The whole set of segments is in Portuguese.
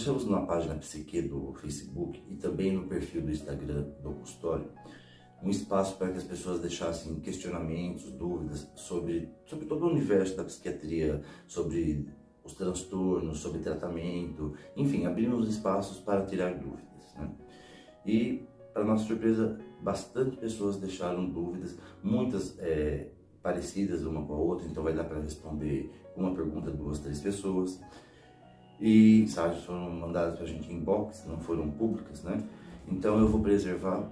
você usa na página Psique do Facebook e também no perfil do Instagram do consultório, um espaço para que as pessoas deixassem questionamentos, dúvidas sobre todo o universo da psiquiatria, sobre os transtornos, sobre tratamento, enfim, abrimos espaços para tirar dúvidas, né? E, para nossa surpresa, bastante pessoas deixaram dúvidas, muitas parecidas uma com a outra, então vai dar para responder uma pergunta, 2, 3 pessoas. E mensagens foram mandadas para a gente em inbox, não foram públicas, né? Então eu vou preservar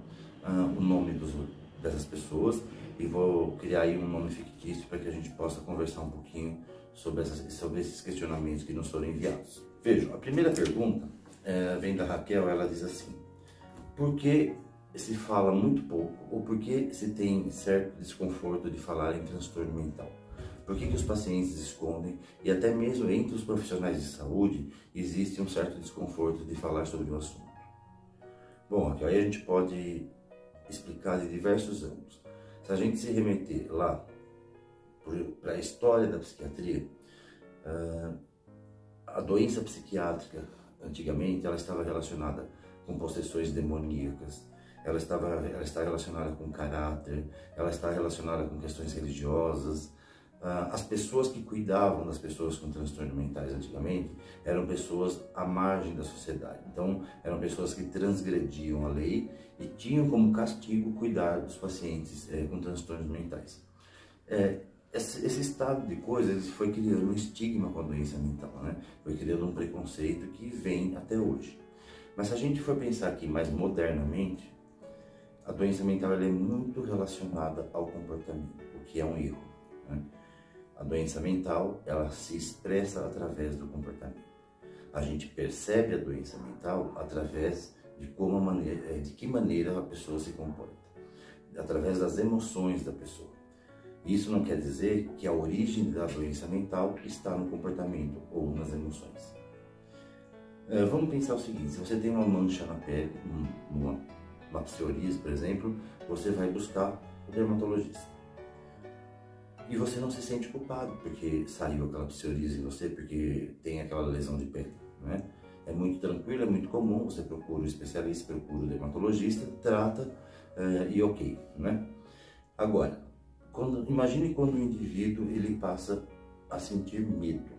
o nome dessas pessoas e vou criar aí um nome fictício para que a gente possa conversar um pouquinho sobre esses questionamentos que nos foram enviados. Vejam, a primeira pergunta vem da Raquel. Ela diz assim: por que se fala muito pouco ou por que se tem certo desconforto de falar em transtorno mental? Por que os pacientes escondem, e até mesmo entre os profissionais de saúde existe um certo desconforto de falar sobre o assunto? Bom, aqui aí a gente pode explicar de diversos ângulos. Se a gente se remeter lá para a história da psiquiatria, a doença psiquiátrica, antigamente, ela estava relacionada com possessões demoníacas, ela está relacionada com caráter, ela está relacionada com questões religiosas. As pessoas que cuidavam das pessoas com transtornos mentais antigamente eram pessoas à margem da sociedade. Então, eram pessoas que transgrediam a lei e tinham como castigo cuidar dos pacientes com transtornos mentais. Esse estado de coisas foi criando um estigma com a doença mental, né? Foi criando um preconceito que vem até hoje. Mas se a gente for pensar aqui mais modernamente, a doença mental ela é muito relacionada ao comportamento, o que é um erro, né? A doença mental, ela se expressa através do comportamento. A gente percebe a doença mental através de que maneira a pessoa se comporta, através das emoções da pessoa. Isso não quer dizer que a origem da doença mental está no comportamento ou nas emoções. Vamos pensar o seguinte: se você tem uma mancha na pele, uma psoríase, por exemplo, você vai buscar o dermatologista. E você não se sente culpado porque saiu aquela psoríase em você, porque tem aquela lesão de pele, né? É muito tranquilo, é muito comum, você procura o especialista, procura o dermatologista, trata e ok, né? Agora, imagine quando o indivíduo ele passa a sentir medo,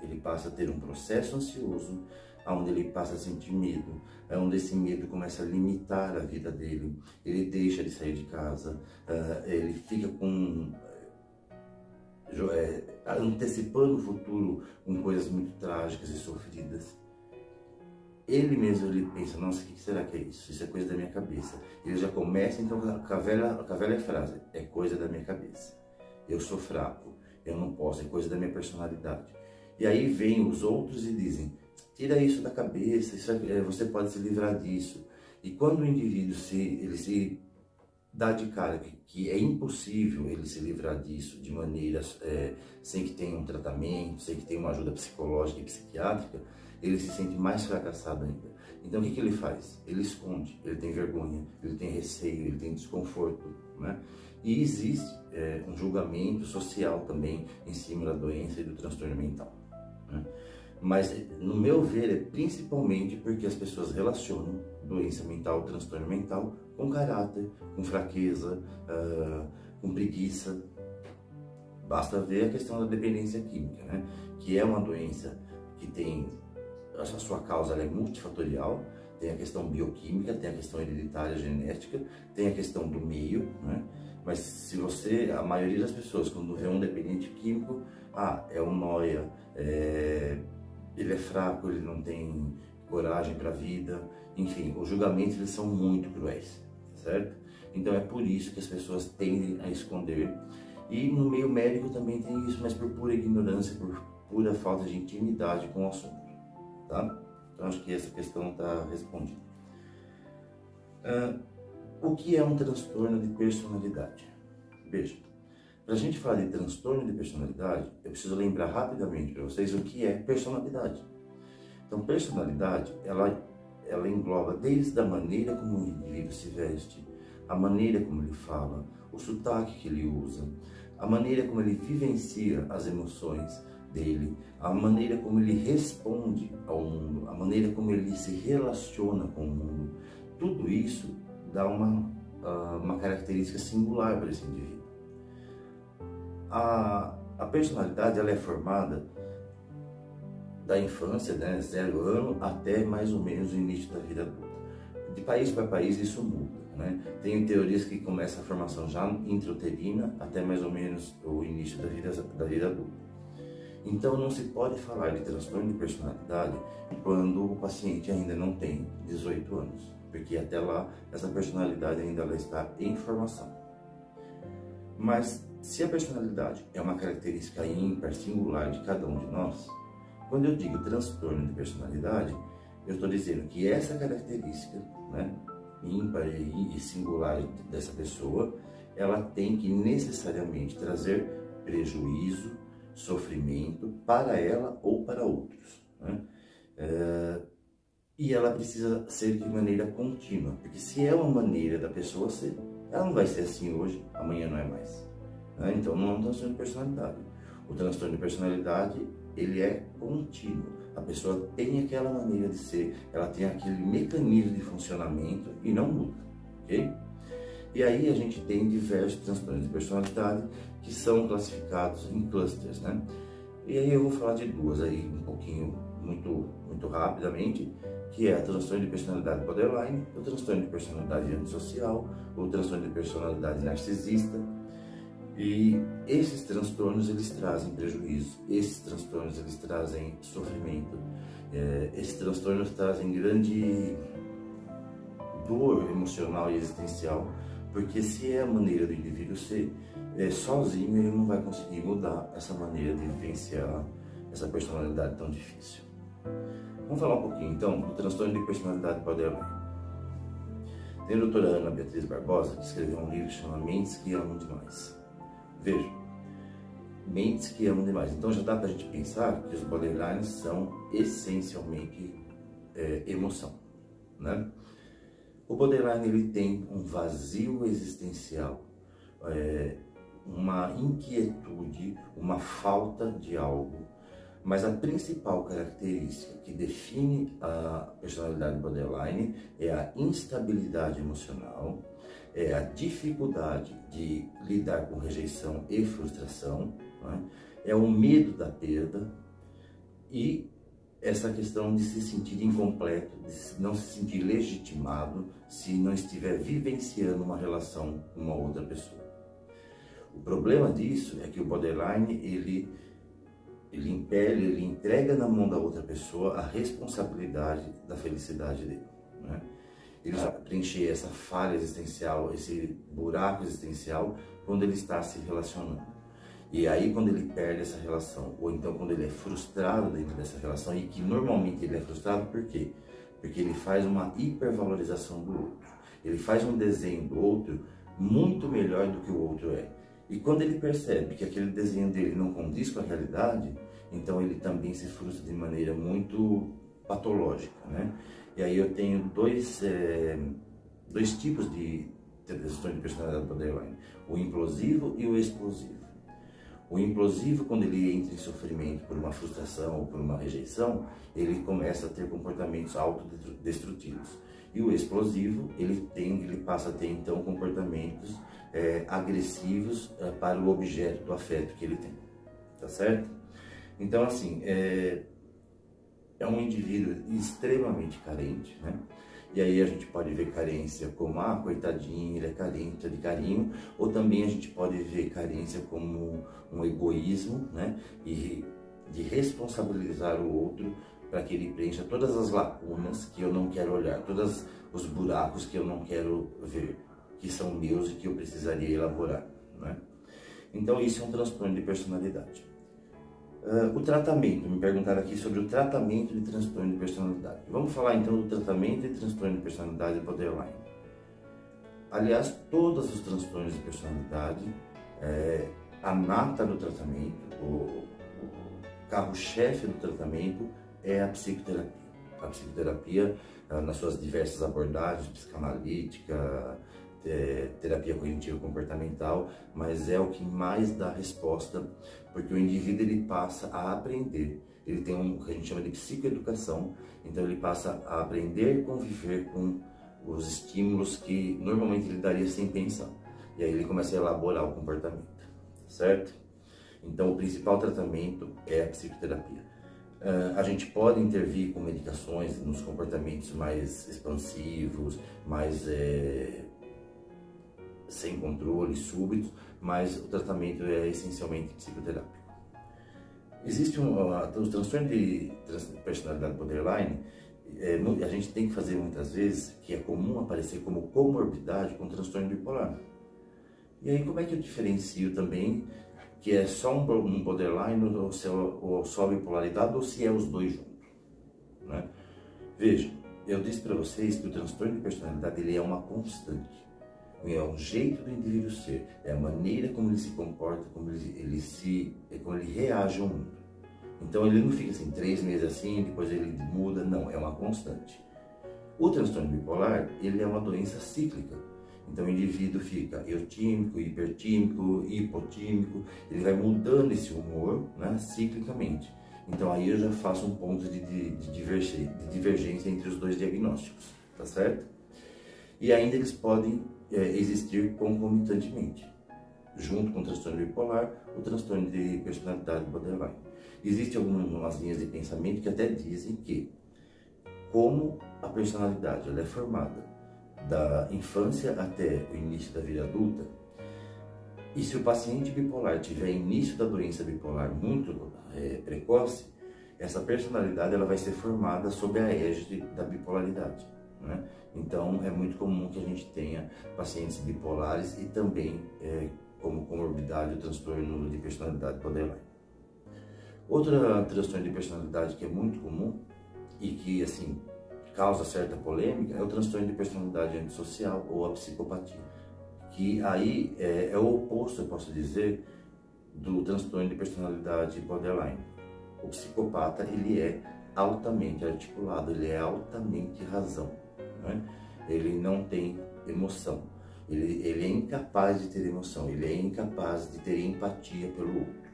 ele passa a ter um processo ansioso, onde ele passa a sentir medo, onde esse medo começa a limitar a vida dele, ele deixa de sair de casa, ele fica antecipando o futuro com coisas muito trágicas e sofridas. Ele mesmo pensa: nossa, o que será que é isso? Isso é coisa da minha cabeça. Ele já começa então com a velha frase: é coisa da minha cabeça, eu sou fraco, eu não posso, é coisa da minha personalidade. E aí vêm os outros e dizem: tira isso da cabeça, você pode se livrar disso. E quando o indivíduo ele se dá de cara que é impossível ele se livrar disso de maneira sem que tenha um tratamento, sem que tenha uma ajuda psicológica e psiquiátrica, ele se sente mais fracassado ainda. Então o que ele faz? Ele esconde, ele tem vergonha, ele tem receio, ele tem desconforto, né? E existe um julgamento social também em cima da doença e do transtorno mental, né? Mas, no meu ver, é principalmente porque as pessoas relacionam doença mental, transtorno mental, com caráter, com fraqueza, com preguiça. Basta ver a questão da dependência química, né? Que é uma doença que tem, a sua causa ela é multifatorial, tem a questão bioquímica, tem a questão hereditária genética, tem a questão do meio, né? Mas a maioria das pessoas, quando vê um dependente químico, é um nóia, ele é fraco, ele não tem coragem para a vida, enfim, os julgamentos eles são muito cruéis, certo? Então é por isso que as pessoas tendem a esconder, e no meio médico também tem isso, mas por pura ignorância, por pura falta de intimidade com o assunto, tá? Então acho que essa questão está respondida. O que é um transtorno de personalidade? Veja, para a gente falar de transtorno de personalidade, eu preciso lembrar rapidamente para vocês o que é personalidade. Então, personalidade, ela engloba desde a maneira como o indivíduo se veste, a maneira como ele fala, o sotaque que ele usa, a maneira como ele vivencia as emoções, dele, a maneira como ele responde ao mundo, a maneira como ele se relaciona com o mundo, tudo isso dá uma característica singular para esse indivíduo. A personalidade ela é formada da infância, né, 0 ano, até mais ou menos o início da vida adulta. De país para país isso muda, né? Tem teorias que começa a formação já intrauterina até mais ou menos o início da vida adulta. Então não se pode falar de transtorno de personalidade quando o paciente ainda não tem 18 anos, porque até lá essa personalidade ainda ela está em formação. Mas se a personalidade é uma característica ímpar, singular de cada um de nós, quando eu digo transtorno de personalidade, eu estou dizendo que essa característica, né, ímpar e singular dessa pessoa, ela tem que necessariamente trazer prejuízo, sofrimento para ela ou para outros, né? E ela precisa ser de maneira contínua, porque se é uma maneira da pessoa ser, ela não vai ser assim hoje, amanhã não é mais, né? Então não é um transtorno de personalidade. O transtorno de personalidade, ele é contínuo. A pessoa tem aquela maneira de ser, ela tem aquele mecanismo de funcionamento e não muda, ok? E aí a gente tem diversos transtornos de personalidade que são classificados em clusters, né? E aí eu vou falar de duas aí um pouquinho, muito rapidamente, que é a transtorno de personalidade borderline, o transtorno de personalidade antissocial, o transtorno de personalidade narcisista. E esses transtornos eles trazem prejuízo, esses transtornos eles trazem sofrimento, esses transtornos trazem grande dor emocional e existencial, porque se é a maneira do indivíduo ser, sozinho ele não vai conseguir mudar essa maneira de vivenciar essa personalidade tão difícil. Vamos falar um pouquinho então do transtorno de personalidade borderline. Tem a doutora Ana Beatriz Barbosa que escreveu um livro que chama Mentes que Amam Demais. Veja, mentes que amam demais. Então já dá para a gente pensar que os borderlines são essencialmente emoção, né? O borderline ele tem um vazio existencial, uma inquietude, uma falta de algo, mas a principal característica que define a personalidade borderline é a instabilidade emocional, é a dificuldade de lidar com rejeição e frustração, né? É o medo da perda e essa questão de se sentir incompleto, de não se sentir legitimado se não estiver vivenciando uma relação com uma outra pessoa. O problema disso é que o borderline, ele entrega na mão da outra pessoa a responsabilidade da felicidade dele, né? Ele vai preencher essa falha existencial, esse buraco existencial, quando ele está se relacionando. E aí, quando ele perde essa relação, ou então quando ele é frustrado dentro dessa relação, e que normalmente ele é frustrado por quê? Porque ele faz uma hipervalorização do outro. Ele faz um desenho do outro muito melhor do que o outro é. E quando ele percebe que aquele desenho dele não condiz com a realidade, então ele também se frustra de maneira muito patológica, né? E aí eu tenho dois tipos de transtorno de personalidade borderline, o implosivo e o explosivo. O implosivo, quando ele entra em sofrimento por uma frustração ou por uma rejeição, ele começa a ter comportamentos autodestrutivos. E o explosivo, ele passa a ter então comportamentos agressivos para o objeto do afeto que ele tem, tá certo? Então assim, é um indivíduo extremamente carente, né? E aí a gente pode ver carência como, coitadinho, ele é carente de carinho, ou também a gente pode ver carência como um egoísmo, né? E de responsabilizar o outro para que ele preencha todas as lacunas que eu não quero olhar, todos os buracos que eu não quero ver, que são meus e que eu precisaria elaborar, né? Então isso é um transtorno de personalidade. O tratamento, me perguntaram aqui sobre o tratamento de transtorno de personalidade. Vamos falar então do tratamento de transtorno de personalidade borderline. Aliás, todos os transtornos de personalidade, a nata do tratamento, o carro-chefe do tratamento é a psicoterapia. A psicoterapia, nas suas diversas abordagens, psicanalítica, terapia cognitivo comportamental, mas é o que mais dá resposta, porque o indivíduo ele passa a aprender. Ele tem o que a gente chama de psicoeducação, então ele passa a aprender a conviver com os estímulos que normalmente ele daria sem pensar. E aí ele começa a elaborar o comportamento, certo? Então o principal tratamento é a psicoterapia. A gente pode intervir com medicações nos comportamentos mais expansivos, mais sem controle, súbitos, mas o tratamento é essencialmente psicoterápico. Existe os transtornos de personalidade borderline, a gente tem que fazer muitas vezes, que é comum aparecer como comorbidade com transtorno bipolar. E aí como é que eu diferencio também que é só um borderline ou só bipolaridade ou se é os dois juntos, né? Veja, eu disse para vocês que o transtorno de personalidade ele é uma constante. É um jeito do indivíduo ser, é a maneira como ele se comporta, como ele reage ao mundo. Então ele não fica assim 3 meses assim, depois ele muda, não, é uma constante. O transtorno bipolar, ele é uma doença cíclica. Então o indivíduo fica eutímico, hipertímico, hipotímico, ele vai mudando esse humor, né, ciclicamente. Então aí eu já faço um ponto de divergência entre os dois diagnósticos, tá certo? E ainda eles podem existir concomitantemente, junto com o transtorno bipolar, o transtorno de personalidade borderline. Existem algumas linhas de pensamento que até dizem que, como a personalidade ela é formada da infância até o início da vida adulta, e se o paciente bipolar tiver início da doença bipolar muito precoce, essa personalidade ela vai ser formada sob a égide da bipolaridade, né? Então é muito comum que a gente tenha pacientes bipolares e também como comorbidade o transtorno de personalidade borderline. Outro transtorno de personalidade que é muito comum e que assim causa certa polêmica é o transtorno de personalidade antissocial ou a psicopatia, que aí é o oposto, eu posso dizer, do transtorno de personalidade borderline. O psicopata ele é altamente articulado, ele é altamente razão, né? Ele não tem emoção, ele é incapaz de ter emoção, ele é incapaz de ter empatia pelo outro.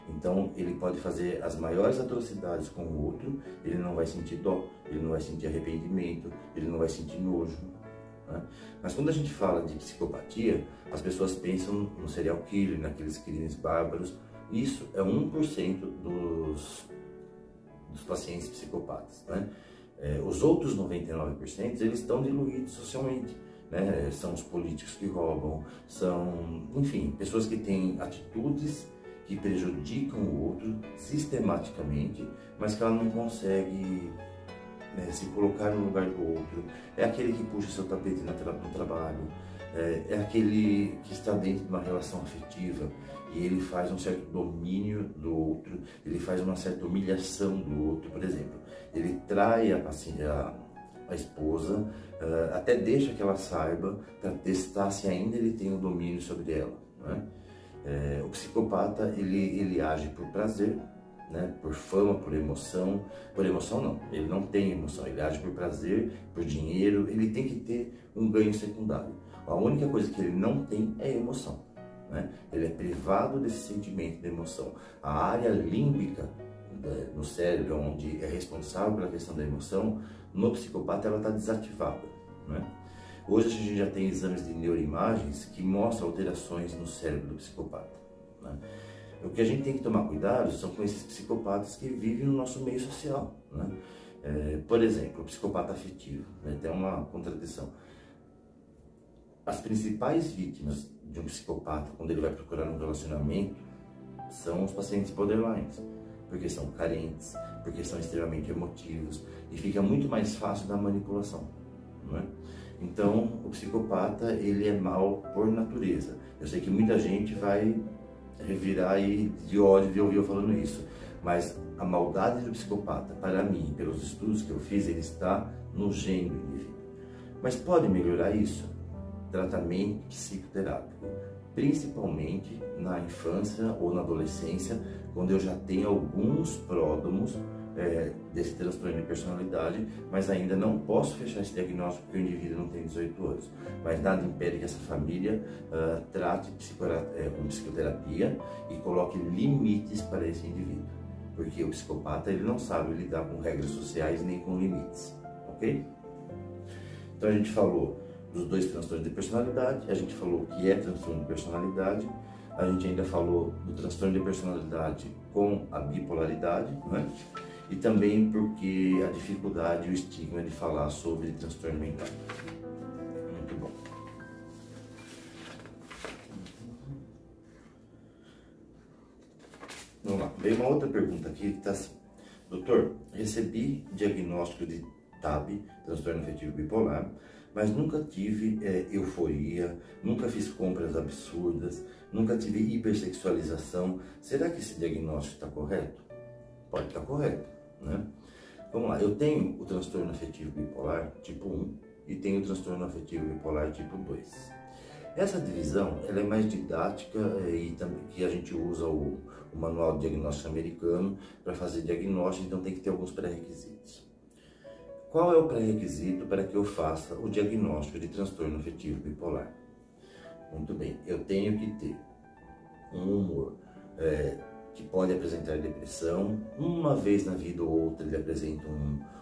Então ele pode fazer as maiores atrocidades com o outro, ele não vai sentir dó, ele não vai sentir arrependimento, ele não vai sentir nojo, né? Mas quando a gente fala de psicopatia, as pessoas pensam no serial killer, naqueles crimes bárbaros. Isso é 1% dos pacientes psicopatas, né? Os outros 99% eles estão diluídos socialmente, né? São os políticos que roubam, são, enfim, pessoas que têm atitudes que prejudicam o outro sistematicamente, mas que ela não consegue se colocar no lugar do outro. É aquele que puxa seu tapete no trabalho, é aquele que está dentro de uma relação afetiva e ele faz um certo domínio do outro, ele faz uma certa humilhação do outro. Por exemplo, ele trai a esposa, até deixa que ela saiba para testar se ainda ele tem o domínio sobre ela, né? O psicopata ele age por prazer, né? Por fama, por emoção não, ele não tem emoção, ele age por prazer, por dinheiro, ele tem que ter um ganho secundário. A única coisa que ele não tem é emoção, né? Ele é privado desse sentimento de emoção. A área límbica no cérebro, onde é responsável pela questão da emoção, no psicopata ela está desativada, né? Hoje a gente já tem exames de neuroimagens que mostram alterações no cérebro do psicopata, né? O que a gente tem que tomar cuidado são com esses psicopatas que vivem no nosso meio social, né? Por exemplo, o psicopata afetivo, né? Tem uma contradição. As principais vítimas de um psicopata, quando ele vai procurar um relacionamento, são os pacientes borderlines, porque são carentes, porque são extremamente emotivos e fica muito mais fácil da manipulação, não é? Então, o psicopata, ele é mau por natureza. Eu sei que muita gente vai revirar aí de ódio de ouvir eu falando isso, mas a maldade do psicopata, para mim, pelos estudos que eu fiz, ele está no gene do indivíduo. Mas pode melhorar isso? Tratamento psicoterápico, principalmente na infância ou na adolescência, quando eu já tenho alguns pródromos desse transtorno de personalidade, mas ainda não posso fechar esse diagnóstico porque o indivíduo não tem 18 anos. Mas nada impede que essa família trate com psicoterapia e coloque limites para esse indivíduo, porque o psicopata ele não sabe lidar com regras sociais nem com limites, ok? Então a gente falou dos dois transtornos de personalidade, a gente falou o que é transtorno de personalidade, a gente ainda falou do transtorno de personalidade com a bipolaridade, né? E também porque a dificuldade e o estigma de falar sobre transtorno mental. Muito bom. Vamos lá, veio uma outra pergunta aqui que está assim: doutor, recebi diagnóstico de TAB, transtorno afetivo bipolar, mas nunca tive euforia, nunca fiz compras absurdas, nunca tive hipersexualização. Será que esse diagnóstico está correto? Pode estar correto, né? Vamos lá, eu tenho o transtorno afetivo bipolar tipo 1 e tenho o transtorno afetivo bipolar tipo 2. Essa divisão ela é mais didática e também que a gente usa o manual de diagnóstico americano para fazer diagnóstico, então tem que ter alguns pré-requisitos. Qual é o pré-requisito para que eu faça o diagnóstico de transtorno afetivo bipolar? Muito bem, eu tenho que ter um humor que pode apresentar depressão, uma vez na vida ou outra ele apresenta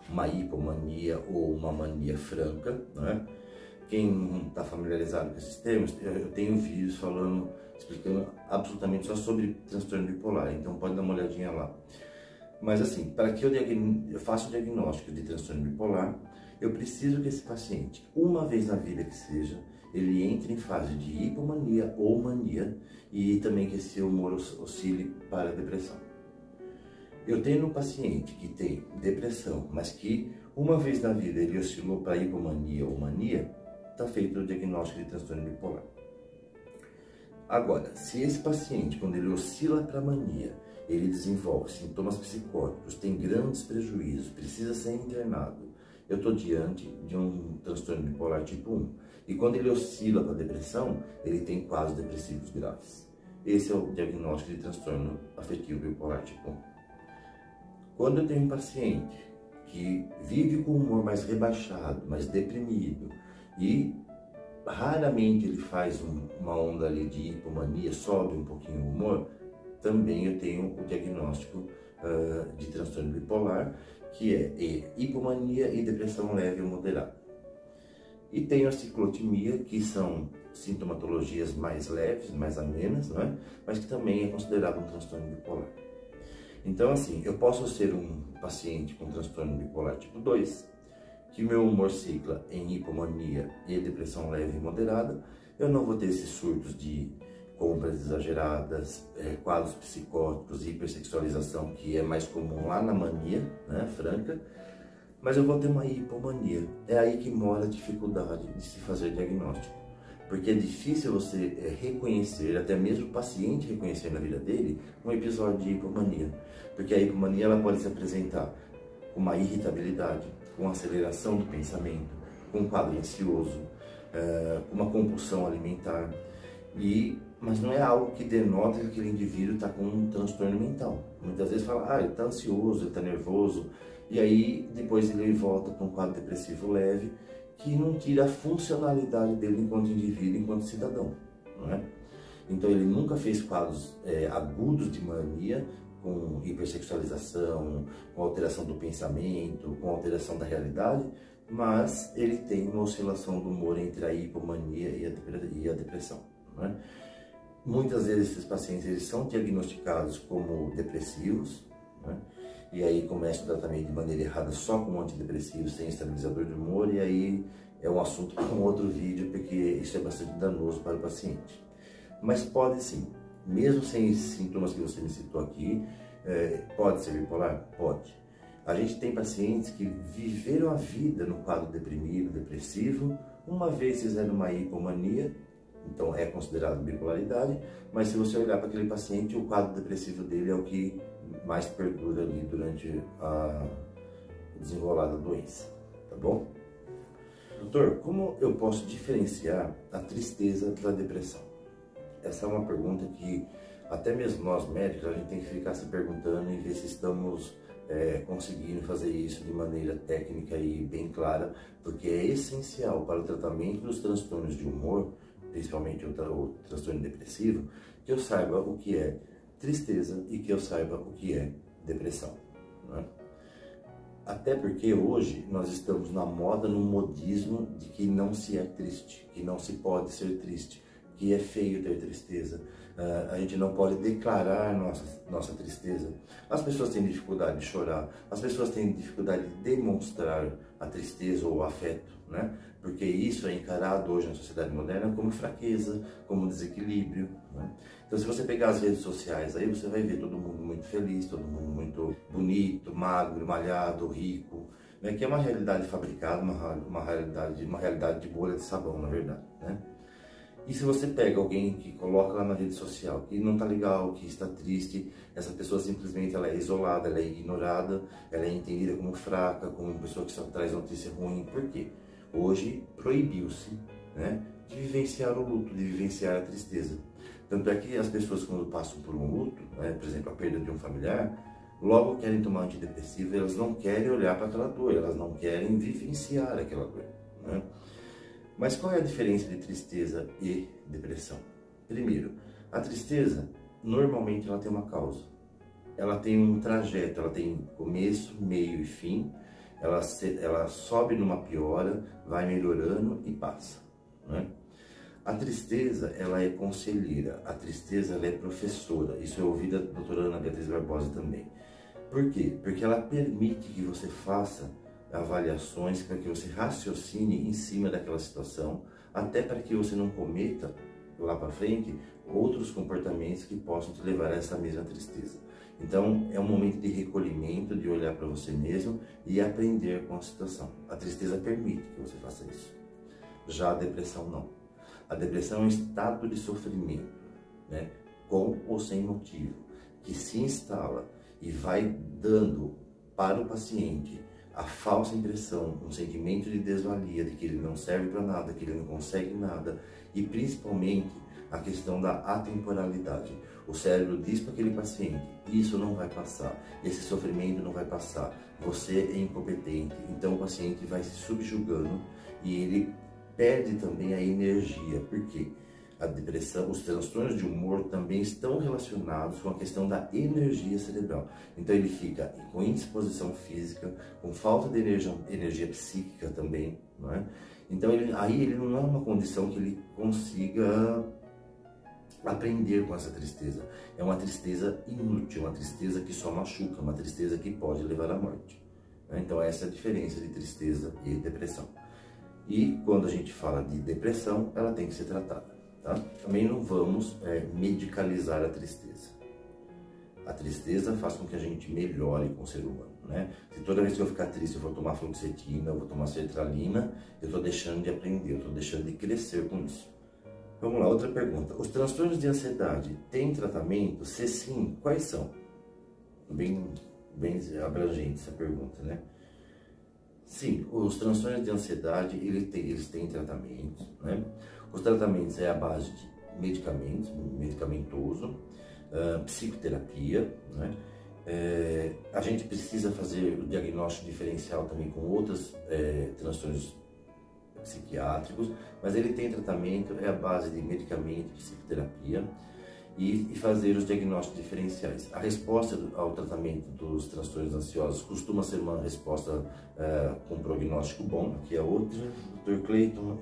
uma hipomania ou uma mania franca, né? Quem não está familiarizado com esses termos, eu tenho vídeos explicando absolutamente só sobre transtorno bipolar, então pode dar uma olhadinha lá. Mas assim, para que eu faça o diagnóstico de transtorno bipolar, eu preciso que esse paciente, uma vez na vida que seja, ele entre em fase de hipomania ou mania e também que esse humor oscile para a depressão. Eu tenho um paciente que tem depressão, mas que uma vez na vida ele oscilou para hipomania ou mania, está feito o diagnóstico de transtorno bipolar. Agora, se esse paciente, quando ele oscila para mania, ele desenvolve sintomas psicóticos, tem grandes prejuízos, precisa ser internado, eu estou diante de um transtorno bipolar tipo 1. E quando ele oscila para depressão, ele tem quadros depressivos graves. Esse é o diagnóstico de transtorno afetivo bipolar tipo 1. Quando eu tenho um paciente que vive com um humor mais rebaixado, mais deprimido, e raramente ele faz uma onda ali de hipomania, sobe um pouquinho o humor, também eu tenho o diagnóstico de transtorno bipolar, que é hipomania e depressão leve ou moderada. E tenho a ciclotimia, que são sintomatologias mais leves, mais amenas, né? Mas que também é considerado um transtorno bipolar. Então, assim, eu posso ser um paciente com transtorno bipolar tipo 2, que meu humor cicla em hipomania e depressão leve e moderada, eu não vou ter esses surtos de compras exageradas, quadros psicóticos, hipersexualização, que é mais comum lá na mania, né, franca, mas eu vou ter uma hipomania. É aí que mora a dificuldade de se fazer diagnóstico, porque é difícil você reconhecer, até mesmo o paciente reconhecer na vida dele, um episódio de hipomania, porque a hipomania ela pode se apresentar com uma irritabilidade, com aceleração do pensamento, com um quadro ansioso, uma compulsão alimentar, mas não é algo que denota que aquele indivíduo está com um transtorno mental. Muitas vezes fala, ele está ansioso, ele está nervoso, e aí depois ele volta para um quadro depressivo leve, que não tira a funcionalidade dele enquanto indivíduo, enquanto cidadão, não é? Então ele nunca fez quadros agudos de mania, com hipersexualização, com alteração do pensamento, com alteração da realidade, mas ele tem uma oscilação do humor entre a hipomania e a depressão, não é? Muitas vezes esses pacientes eles são diagnosticados como depressivos, né? E aí começa o tratamento de maneira errada só com antidepressivos, sem estabilizador de humor, e aí é um assunto para um outro vídeo, porque isso é bastante danoso para o paciente. Mas pode sim, mesmo sem esses sintomas que você me citou aqui, pode ser bipolar? Pode. A gente tem pacientes que viveram a vida no quadro deprimido, depressivo, uma vez fizeram uma hipomania, então é considerado bipolaridade, mas se você olhar para aquele paciente, o quadro depressivo dele é o que mais perdura ali durante o desenrolar da doença, tá bom? Doutor, como eu posso diferenciar a tristeza da depressão? Essa é uma pergunta que até mesmo nós médicos a gente tem que ficar se perguntando e ver se estamos conseguirem fazer isso de maneira técnica e bem clara, porque é essencial para o tratamento dos transtornos de humor, principalmente o transtorno depressivo, que eu saiba o que é tristeza e que eu saiba o que é depressão, né? Até porque hoje nós estamos na moda, no modismo de que não se é triste, que não se pode ser triste, que é feio ter tristeza. A gente não pode declarar nossa tristeza. As pessoas têm dificuldade de chorar, as pessoas têm dificuldade de demonstrar a tristeza ou o afeto, né? Porque isso é encarado hoje na sociedade moderna como fraqueza, como desequilíbrio, né? Então, se você pegar as redes sociais, aí você vai ver todo mundo muito feliz, todo mundo muito bonito, magro, malhado, rico, né? Que é uma realidade fabricada, uma realidade de bolha de sabão, na verdade, né? E se você pega alguém que coloca lá na rede social que não está legal, que está triste, essa pessoa simplesmente ela é isolada, ela é ignorada, ela é entendida como fraca, como uma pessoa que só traz notícia ruim. Por quê? Hoje proibiu-se, né, de vivenciar o luto, de vivenciar a tristeza. Tanto é que as pessoas, quando passam por um luto, né, por exemplo, a perda de um familiar, logo querem tomar antidepressivo, elas não querem olhar para aquela dor, elas não querem vivenciar aquela dor, né? Mas qual é a diferença de tristeza e depressão? Primeiro, a tristeza, normalmente ela tem uma causa. Ela tem um trajeto, ela tem começo, meio e fim. Ela sobe numa piora, vai melhorando e passa, né? A tristeza, ela é conselheira, a tristeza, ela é professora. Isso eu ouvi da doutora Ana Beatriz Barbosa também. Por quê? Porque ela permite que você faça avaliações, para que você raciocine em cima daquela situação, até para que você não cometa lá para frente outros comportamentos que possam te levar a essa mesma tristeza. Então é um momento de recolhimento, de olhar para você mesmo e aprender com a situação. A tristeza permite que você faça isso. Já a depressão não. A depressão é um estado de sofrimento, né, com ou sem motivo, que se instala e vai dando para o paciente a falsa impressão, um sentimento de desvalia, de que ele não serve para nada, que ele não consegue nada, e principalmente a questão da atemporalidade. O cérebro diz para aquele paciente: isso não vai passar, esse sofrimento não vai passar, você é incompetente. Então o paciente vai se subjugando e ele perde também a energia. Por quê? A depressão, os transtornos de humor também estão relacionados com a questão da energia cerebral. Então ele fica com indisposição física, com falta de energia psíquica também, não é? Então aí ele não é uma condição que ele consiga aprender com essa tristeza. É uma tristeza inútil, uma tristeza que só machuca, uma tristeza que pode levar à morte, né? Então essa é a diferença de tristeza e depressão. E quando a gente fala de depressão, ela tem que ser tratada. Tá? Também não vamos medicalizar a tristeza. A tristeza faz com que a gente melhore com o ser humano, né? Se toda vez que eu ficar triste eu vou tomar fluoxetina, eu vou tomar sertralina, eu estou deixando de aprender, eu estou deixando de crescer com isso. Vamos lá, outra pergunta. Os transtornos de ansiedade têm tratamento? Se sim, quais são? Bem abrangente essa pergunta, né? Sim, os transtornos de ansiedade, eles têm tratamento, né? Os tratamentos é a base de medicamentos, medicamentoso, psicoterapia, né? A gente precisa fazer o diagnóstico diferencial também com outros transtornos psiquiátricos, mas ele tem tratamento, é a base de medicamento, psicoterapia e fazer os diagnósticos diferenciais. A resposta ao tratamento dos transtornos ansiosos costuma ser uma resposta com prognóstico bom, que é outra. Dr. Clayton,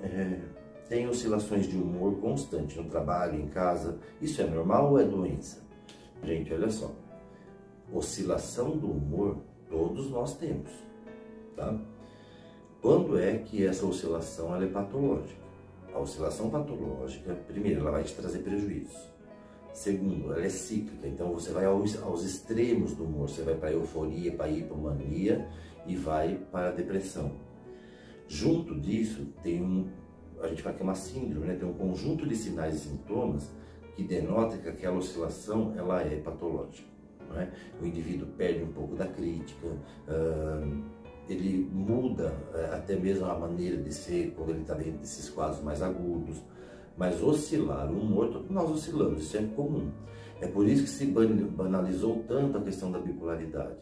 tem oscilações de humor constante no trabalho, em casa. Isso é normal ou é doença? Gente, olha só. Oscilação do humor, todos nós temos, tá? Quando é que essa oscilação ela é patológica? A oscilação patológica, primeiro, ela vai te trazer prejuízos. Segundo, ela é cíclica, então você vai aos extremos do humor. Você vai para a euforia, para a hipomania e vai para a depressão. Junto disso, a gente vai ter uma síndrome, né? Tem um conjunto de sinais e sintomas que denota que aquela oscilação ela é patológica, não é? O indivíduo perde um pouco da crítica, ele muda até mesmo a maneira de ser quando ele está dentro desses quadros mais agudos. Mas oscilar, o humor, todos nós oscilamos, isso é comum. É por isso que se banalizou tanto a questão da bipolaridade.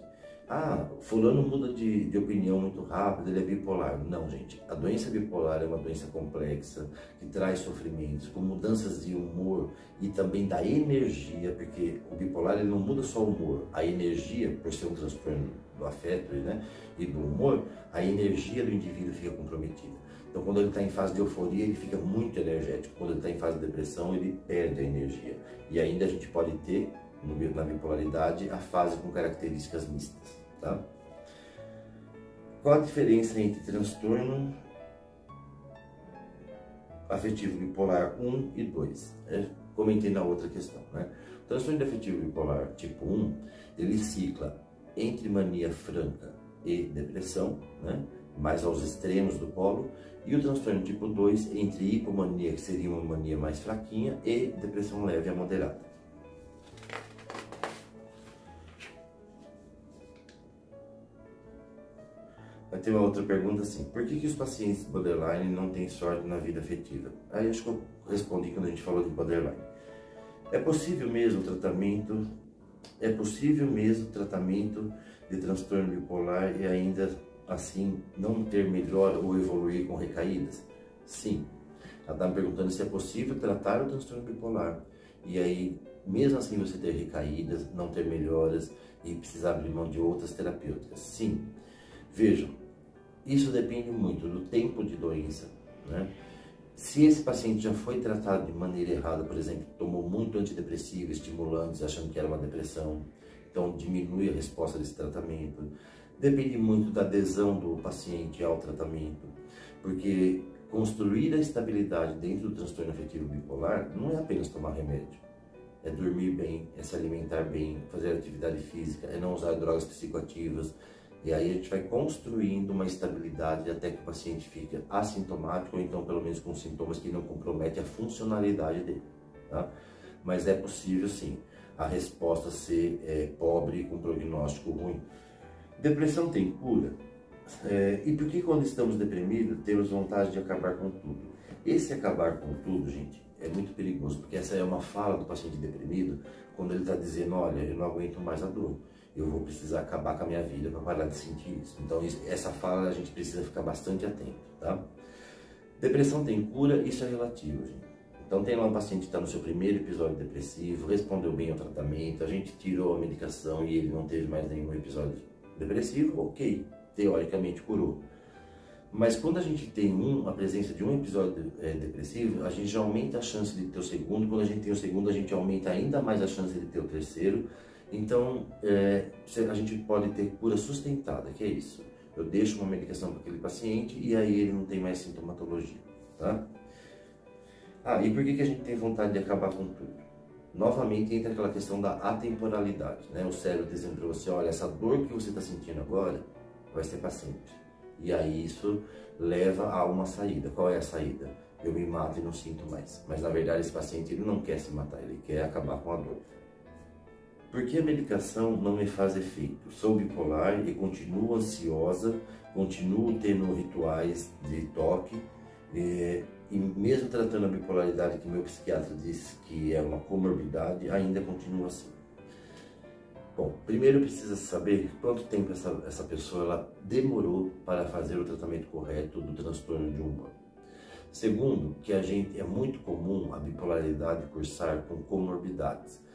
Ah, fulano muda de opinião muito rápido, ele é bipolar. Não, gente. A doença bipolar é uma doença complexa, que traz sofrimentos, com mudanças de humor e também da energia, porque o bipolar ele não muda só o humor. A energia, por ser um transtorno do afeto, né, e do humor, a energia do indivíduo fica comprometida. Então, quando ele está em fase de euforia, ele fica muito energético. Quando ele está em fase de depressão, ele perde a energia. E ainda a gente pode ter, na bipolaridade, a fase com características mistas. Tá? Qual a diferença entre transtorno afetivo bipolar 1 e 2? Comentei na outra questão, né? O transtorno afetivo bipolar tipo 1, ele cicla entre mania franca e depressão, né? Mais aos extremos do polo, e o transtorno tipo 2 entre hipomania, que seria uma mania mais fraquinha, e depressão leve a moderada. Vai ter uma outra pergunta assim: por que os pacientes borderline não têm sorte na vida afetiva? Aí acho que eu respondi quando a gente falou de borderline. É possível mesmo tratamento de transtorno bipolar e ainda assim não ter melhora ou evoluir com recaídas? Sim. Ela está me perguntando se é possível tratar o transtorno bipolar e aí, mesmo assim, você ter recaídas, não ter melhoras e precisar abrir mão de outras terapêuticas. Sim. Vejam, isso depende muito do tempo de doença, né? Se esse paciente já foi tratado de maneira errada, por exemplo, tomou muito antidepressivo, estimulantes, achando que era uma depressão, então diminui a resposta desse tratamento. Depende muito da adesão do paciente ao tratamento, porque construir a estabilidade dentro do transtorno afetivo bipolar não é apenas tomar remédio. É dormir bem, é se alimentar bem, fazer atividade física, é não usar drogas psicoativas. E aí a gente vai construindo uma estabilidade até que o paciente fica assintomático, ou então pelo menos com sintomas que não comprometem a funcionalidade dele. Tá? Mas é possível sim a resposta ser pobre com prognóstico ruim. Depressão tem cura? E por que quando estamos deprimidos temos vontade de acabar com tudo? Esse acabar com tudo, gente, é muito perigoso, porque essa é uma fala do paciente deprimido quando ele está dizendo: olha, eu não aguento mais a dor. Eu vou precisar acabar com a minha vida para parar de sentir isso. Então, essa fala a gente precisa ficar bastante atento, tá? Depressão tem cura? Isso é relativo, gente. Então, tem lá um paciente que está no seu primeiro episódio depressivo, respondeu bem ao tratamento, a gente tirou a medicação e ele não teve mais nenhum episódio depressivo, ok, teoricamente curou. Mas quando a gente tem a presença de um episódio depressivo, a gente já aumenta a chance de ter o segundo. Quando a gente tem o segundo, a gente aumenta ainda mais a chance de ter o terceiro. Então, a gente pode ter cura sustentada, que é isso. Eu deixo uma medicação para aquele paciente e aí ele não tem mais sintomatologia, tá? E por que a gente tem vontade de acabar com tudo? Novamente entra aquela questão da atemporalidade, né? O cérebro dizendo para você: olha, essa dor que você está sentindo agora vai ser para sempre. E aí isso leva a uma saída. Qual é a saída? Eu me mato e não sinto mais. Mas na verdade esse paciente ele não quer se matar, ele quer acabar com a dor. Por que a medicação não me faz efeito? Sou bipolar e continuo ansiosa, continuo tendo rituais de toque, e mesmo tratando a bipolaridade que meu psiquiatra disse que é uma comorbidade, ainda continua assim. Bom, primeiro precisa saber quanto tempo essa pessoa ela demorou para fazer o tratamento correto do transtorno de humor. Segundo, que é muito comum a bipolaridade cursar com comorbidades,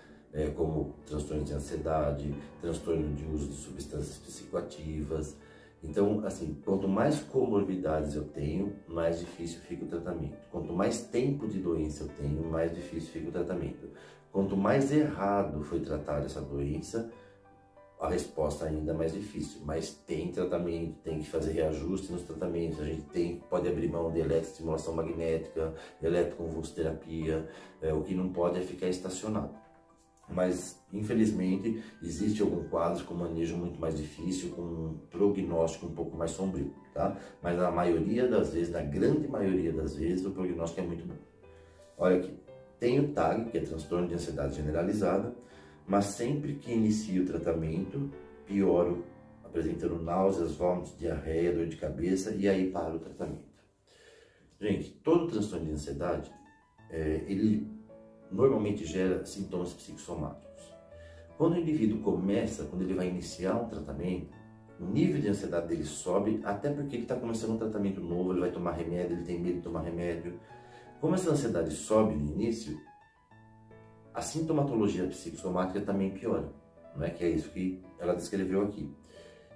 como transtorno de ansiedade, transtorno de uso de substâncias psicoativas. Então, assim, quanto mais comorbidades eu tenho, mais difícil fica o tratamento. Quanto mais tempo de doença eu tenho, mais difícil fica o tratamento. Quanto mais errado foi tratada essa doença, a resposta ainda é mais difícil. Mas tem tratamento, tem que fazer reajuste nos tratamentos. A gente pode abrir mão de eletroestimulação magnética, eletroconvulsoterapia. O que não pode é ficar estacionado. Mas, infelizmente, existe algum quadro com manejo muito mais difícil, com um prognóstico um pouco mais sombrio, tá? Mas na maioria das vezes, na grande maioria das vezes, o prognóstico é muito bom. Olha aqui, tem o TAG, que é transtorno de ansiedade generalizada, mas sempre que inicio o tratamento, pioro, apresentando náuseas, vômitos, diarreia, dor de cabeça, e aí paro o tratamento. Gente, todo transtorno de ansiedade, ele normalmente gera sintomas psicossomáticos. Quando o indivíduo começa, quando ele vai iniciar um tratamento, o nível de ansiedade dele sobe, até porque ele está começando um tratamento novo, ele vai tomar remédio, ele tem medo de tomar remédio. Como essa ansiedade sobe no início, a sintomatologia psicossomática também piora, não é? Que é isso que ela descreveu aqui.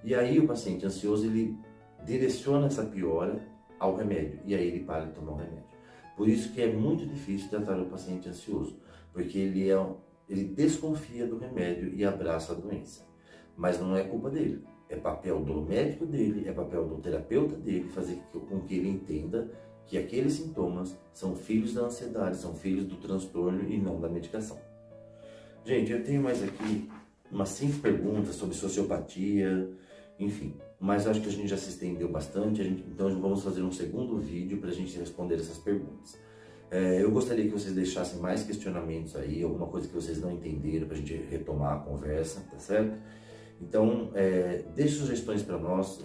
E aí o paciente ansioso, ele direciona essa piora ao remédio, e aí ele para de tomar o remédio. Por isso que é muito difícil tratar o paciente ansioso, porque ele desconfia do remédio e abraça a doença. Mas não é culpa dele, é papel do médico dele, é papel do terapeuta dele fazer com que ele entenda que aqueles sintomas são filhos da ansiedade, são filhos do transtorno e não da medicação. Gente, eu tenho mais aqui umas 5 perguntas sobre sociopatia, enfim, mas acho que a gente já se estendeu bastante, então vamos fazer um segundo vídeo para a gente responder essas perguntas. Eu gostaria que vocês deixassem mais questionamentos aí, alguma coisa que vocês não entenderam, para a gente retomar a conversa, tá certo? Então, deixe sugestões para nós,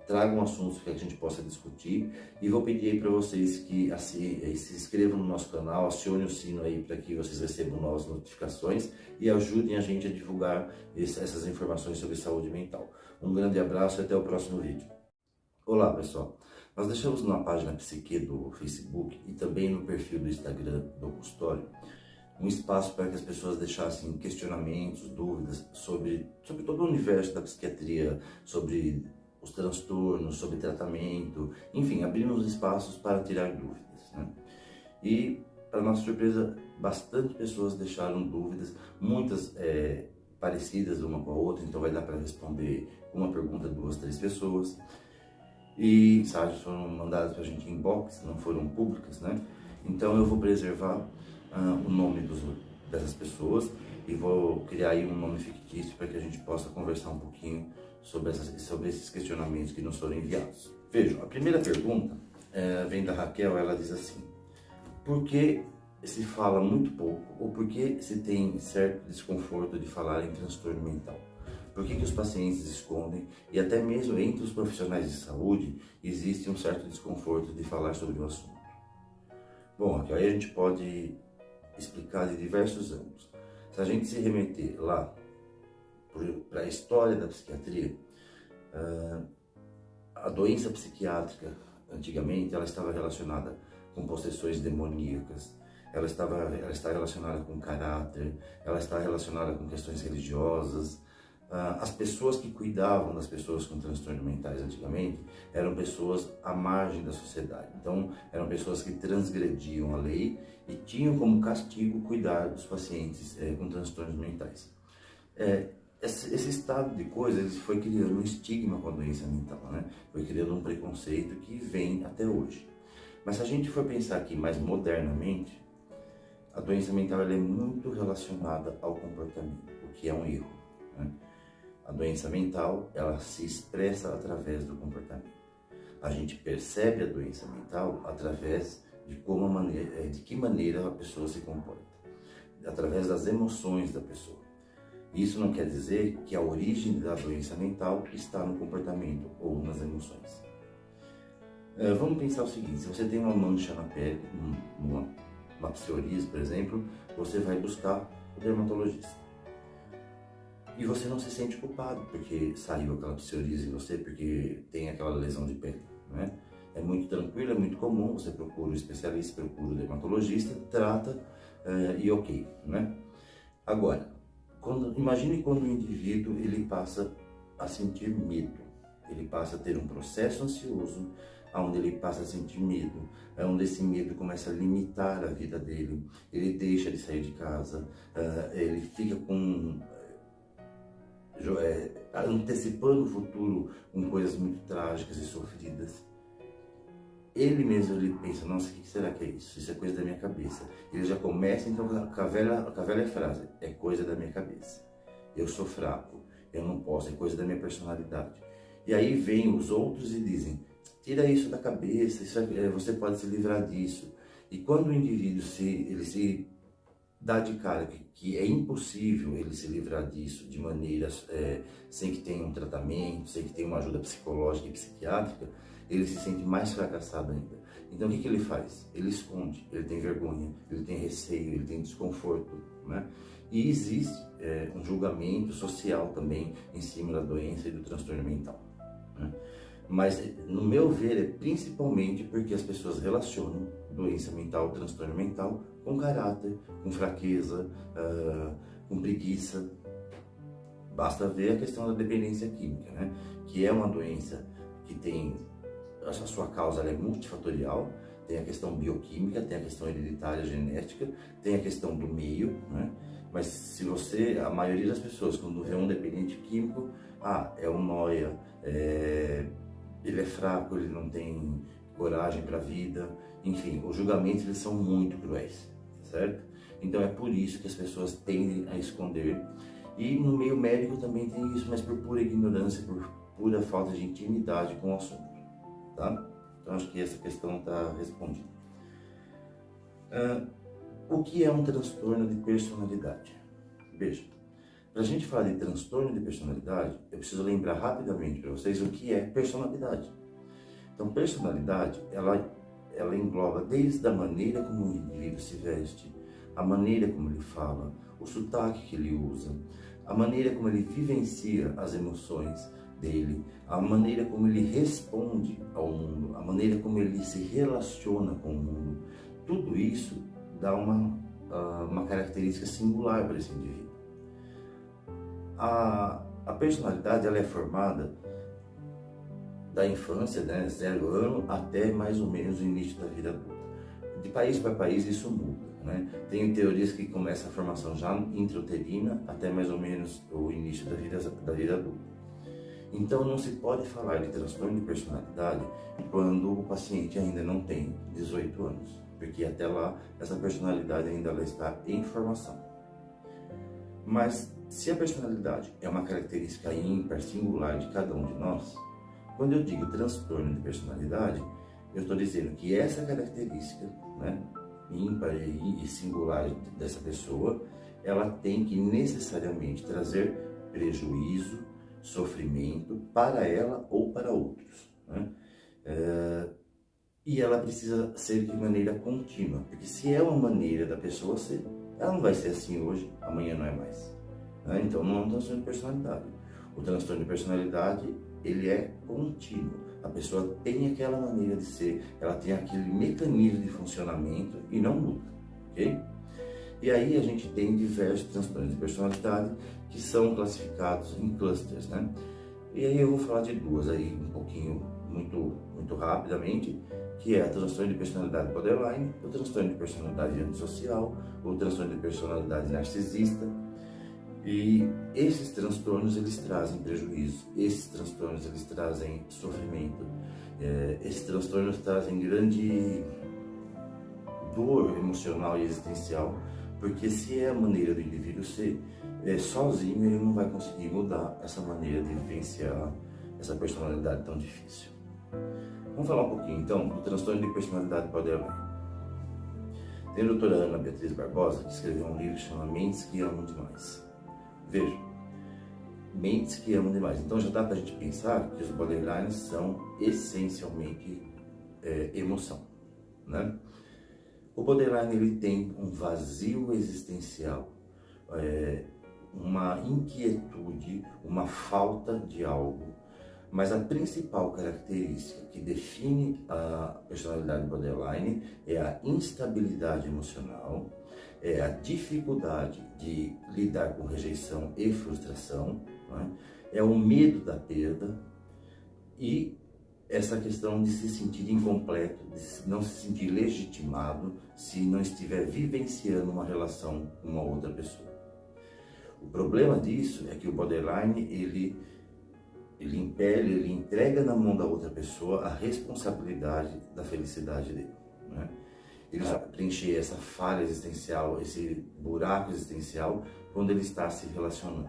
tragam assuntos que a gente possa discutir, e vou pedir aí para vocês que se inscrevam no nosso canal, acionem o sino aí para que vocês recebam novas notificações e ajudem a gente a divulgar essas informações sobre saúde mental. Um grande abraço e até o próximo vídeo. Olá pessoal, nós deixamos na página Psique do Facebook e também no perfil do Instagram do consultório um espaço para que as pessoas deixassem questionamentos, dúvidas sobre todo o universo da psiquiatria, sobre os transtornos, sobre tratamento, enfim, abrimos espaços para tirar dúvidas, né? E, para nossa surpresa, bastante pessoas deixaram dúvidas, muitas parecidas uma com a outra, então vai dar para responder uma pergunta, 2, 3 pessoas. E mensagens foram mandadas para a gente em inbox, não foram públicas, né? Então eu vou preservar o nome dessas pessoas e vou criar aí um nome fictício para que a gente possa conversar um pouquinho sobre esses questionamentos que nos foram enviados. Vejam, a primeira pergunta vem da Raquel. Ela diz assim: por que se fala muito pouco ou por que se tem certo desconforto de falar em transtorno mental? Por que os pacientes escondem, e até mesmo entre os profissionais de saúde existe um certo desconforto de falar sobre o assunto? Bom, aqui aí a gente pode explicar de diversos ângulos. Se a gente se remeter lá para a história da psiquiatria, a doença psiquiátrica antigamente ela estava relacionada com possessões demoníacas, ela está relacionada com caráter, ela está relacionada com questões religiosas. As pessoas que cuidavam das pessoas com transtornos mentais antigamente eram pessoas à margem da sociedade. Então, eram pessoas que transgrediam a lei e tinham como castigo cuidar dos pacientes com transtornos mentais. Esse estado de coisas foi criando um estigma com a doença mental, né? Foi criando um preconceito que vem até hoje. Mas se a gente for pensar aqui mais modernamente, a doença mental ela é muito relacionada ao comportamento, o que é um erro, né? A doença mental, ela se expressa através do comportamento. A gente percebe a doença mental através de que maneira a pessoa se comporta, através das emoções da pessoa. Isso não quer dizer que a origem da doença mental está no comportamento ou nas emoções. Vamos pensar o seguinte: se você tem uma mancha na pele, uma psoríase, por exemplo, você vai buscar o dermatologista. E você não se sente culpado porque saiu aquela psoríase em você, porque tem aquela lesão de pele, né? É muito tranquilo, é muito comum, você procura o especialista, procura o dermatologista, trata e ok, né? Agora, imagine quando o indivíduo ele passa a sentir medo, ele passa a ter um processo ansioso, onde ele passa a sentir medo, onde esse medo começa a limitar a vida dele, ele deixa de sair de casa, ele fica antecipando o futuro com coisas muito trágicas e sofridas. Ele mesmo ele pensa: nossa, o que será que é isso? Isso é coisa da minha cabeça. Ele já começa então com a velha frase: é coisa da minha cabeça. Eu sou fraco, eu não posso, é coisa da minha personalidade. E aí vêm os outros e dizem: tira isso da cabeça, você pode se livrar disso. E quando o indivíduo ele se dá de cara que é impossível ele se livrar disso de maneira sem que tenha um tratamento, sem que tenha uma ajuda psicológica e psiquiátrica, ele se sente mais fracassado ainda. Então o que ele faz? Ele esconde, ele tem vergonha, ele tem receio, ele tem desconforto, né? E existe um julgamento social também em cima da doença e do transtorno mental, né? Mas, no meu ver, é principalmente porque as pessoas relacionam doença mental, transtorno mental, com caráter, com fraqueza, com preguiça. Basta ver a questão da dependência química, né? Que é uma doença que tem, a sua causa é multifatorial, tem a questão bioquímica, tem a questão hereditária, genética, tem a questão do meio, né? Mas se você, a maioria das pessoas, quando vê um dependente químico, é um nóia, ele é fraco, ele não tem coragem para a vida, enfim, os julgamentos eles são muito cruéis, certo? Então é por isso que as pessoas tendem a esconder, e no meio médico também tem isso, mas por pura ignorância, por pura falta de intimidade com o assunto, tá? Então acho que essa questão está respondida. O que é um transtorno de personalidade? Veja, para a gente falar de transtorno de personalidade, eu preciso lembrar rapidamente para vocês o que é personalidade. Então, personalidade, ela engloba desde a maneira como o indivíduo se veste, a maneira como ele fala, o sotaque que ele usa, a maneira como ele vivencia as emoções dele, a maneira como ele responde ao mundo, a maneira como ele se relaciona com o mundo. Tudo isso dá uma característica singular para esse indivíduo. A personalidade ela é formada da infância, né, 0 ano, até mais ou menos o início da vida adulta. De país para país isso muda, né? Tem teorias que começa a formação já intrauterina até mais ou menos o início da vida adulta. Então não se pode falar de transtorno de personalidade quando o paciente ainda não tem 18 anos, porque até lá essa personalidade ainda ela está em formação. Mas se a personalidade é uma característica ímpar, singular de cada um de nós, quando eu digo transtorno de personalidade, eu estou dizendo que essa característica, né, ímpar e singular dessa pessoa, ela tem que necessariamente trazer prejuízo, sofrimento para ela ou para outros, né? E ela precisa ser de maneira contínua, porque se é uma maneira da pessoa ser, ela não vai ser assim hoje, amanhã não é mais, né? Então não é um transtorno de personalidade. O transtorno de personalidade, ele é contínuo. A pessoa tem aquela maneira de ser, ela tem aquele mecanismo de funcionamento e não muda, ok? E aí a gente tem diversos transtornos de personalidade que são classificados em clusters, né? E aí eu vou falar de duas aí um pouquinho, muito rapidamente, que é a transtorno de personalidade borderline, o transtorno de personalidade antissocial, o transtorno de personalidade narcisista. E esses transtornos eles trazem prejuízo, esses transtornos eles trazem sofrimento, esses transtornos trazem grande dor emocional e existencial, porque se é a maneira do indivíduo ser, sozinho ele não vai conseguir mudar essa maneira de vivenciar essa personalidade tão difícil. Vamos falar um pouquinho então do transtorno de personalidade borderline. Tem a doutora Ana Beatriz Barbosa que escreveu um livro que chama Mentes que Amam Demais. Veja, mentes que amam demais. Então já dá para a gente pensar que os borderlines são essencialmente emoção, né? O borderline ele tem um vazio existencial, uma inquietude, uma falta de algo, mas a principal característica que define a personalidade borderline é a instabilidade emocional, é a dificuldade de lidar com rejeição e frustração, né? É o medo da perda e essa questão de se sentir incompleto, de não se sentir legitimado se não estiver vivenciando uma relação com uma outra pessoa. O problema disso é que o borderline, ele impele, ele entrega na mão da outra pessoa a responsabilidade da felicidade dele, né? Ele já preenche essa falha existencial, esse buraco existencial, quando ele está se relacionando.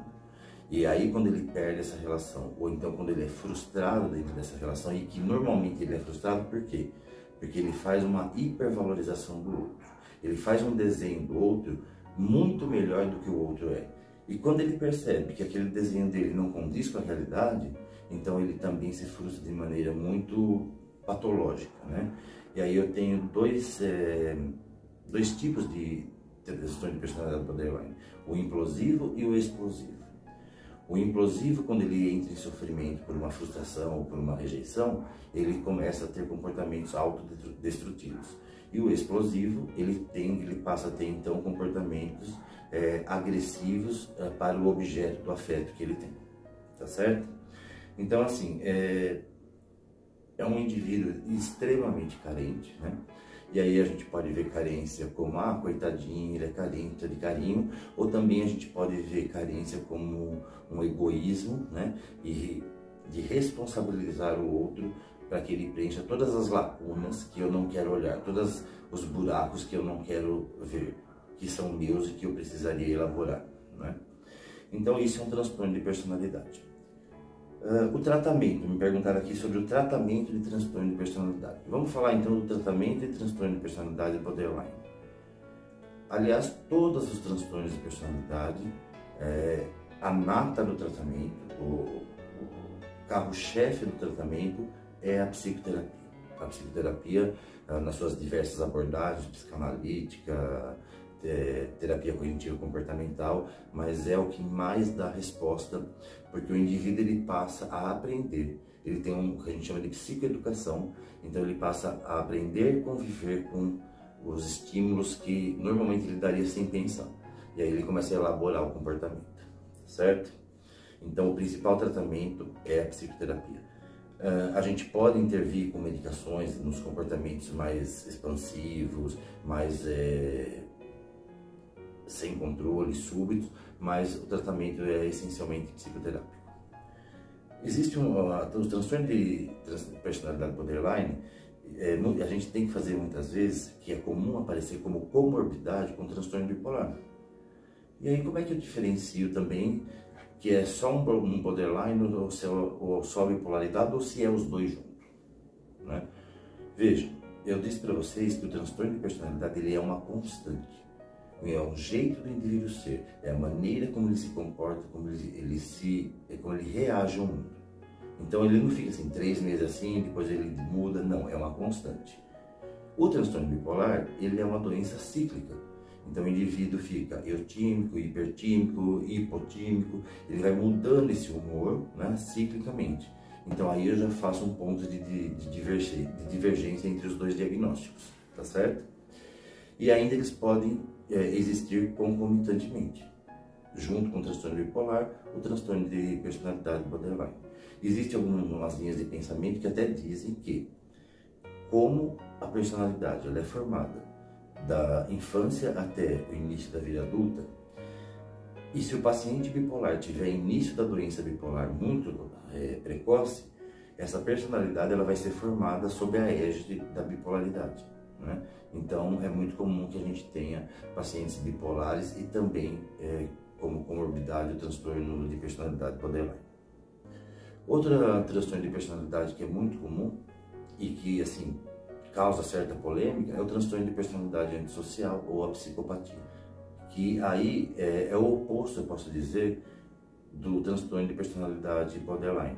E aí, quando ele perde essa relação, ou então quando ele é frustrado dentro dessa relação, e que normalmente ele é frustrado por quê? Porque ele faz uma hipervalorização do outro. Ele faz um desenho do outro muito melhor do que o outro é. E quando ele percebe que aquele desenho dele não condiz com a realidade, então ele também se frustra de maneira muito patológica, né? E aí eu tenho dois tipos de transtorno de personalidade borderline, o implosivo e o explosivo. O implosivo, quando ele entra em sofrimento por uma frustração ou por uma rejeição, ele começa a ter comportamentos autodestrutivos. E o explosivo, ele passa a ter então comportamentos agressivos para o objeto do afeto que ele tem, tá certo? Então assim, é um indivíduo extremamente carente, né? E aí a gente pode ver carência como, coitadinho, ele é carente de carinho, ou também a gente pode ver carência como um egoísmo, né? E de responsabilizar o outro para que ele preencha todas as lacunas que eu não quero olhar, todos os buracos que eu não quero ver, que são meus e que eu precisaria elaborar, né? Então isso é um transtorno de personalidade. O tratamento, me perguntaram aqui sobre o tratamento de transtorno de personalidade. Vamos falar então do tratamento de transtorno de personalidade borderline. Aliás, todos os transtornos de personalidade, a nata do tratamento, o carro-chefe do tratamento é a psicoterapia. A psicoterapia, nas suas diversas abordagens, psicanalítica, terapia cognitivo-comportamental, mas é o que mais dá resposta, porque o indivíduo ele passa a aprender, ele tem o que a gente chama de psicoeducação, então ele passa a aprender a conviver com os estímulos que normalmente ele daria sem pensar, e aí ele começa a elaborar o comportamento, certo? Então o principal tratamento é a psicoterapia. A gente pode intervir com medicações nos comportamentos mais expansivos, mais sem controle, súbitos, mas o tratamento é essencialmente psicoterápico. Existe o transtorno de personalidade borderline, a gente tem que fazer muitas vezes, que é comum aparecer como comorbidade com transtorno bipolar. E aí como é que eu diferencio também que é só um borderline ou só bipolaridade ou se é os dois juntos, né? Veja, eu disse para vocês que o transtorno de personalidade ele é uma constante. É um jeito do indivíduo ser, é a maneira como ele se comporta, como ele reage ao mundo. Então ele não fica assim 3 meses assim, depois ele muda, não, é uma constante. O transtorno bipolar, ele é uma doença cíclica. Então o indivíduo fica eutímico, hipertímico, hipotímico, ele vai mudando esse humor, né, ciclicamente. Então aí eu já faço um ponto de divergência entre os dois diagnósticos, tá certo? E ainda eles podem existir concomitantemente, junto com o transtorno bipolar, o transtorno de personalidade borderline. Existem algumas linhas de pensamento que até dizem que, como a personalidade ela é formada da infância até o início da vida adulta, e se o paciente bipolar tiver início da doença bipolar muito precoce, essa personalidade ela vai ser formada sob a égide da bipolaridade, né? Então é muito comum que a gente tenha pacientes bipolares e também como comorbidade o transtorno de personalidade borderline. Outro transtorno de personalidade que é muito comum e que assim causa certa polêmica é o transtorno de personalidade antissocial ou a psicopatia, que aí é o oposto, eu posso dizer, do transtorno de personalidade borderline.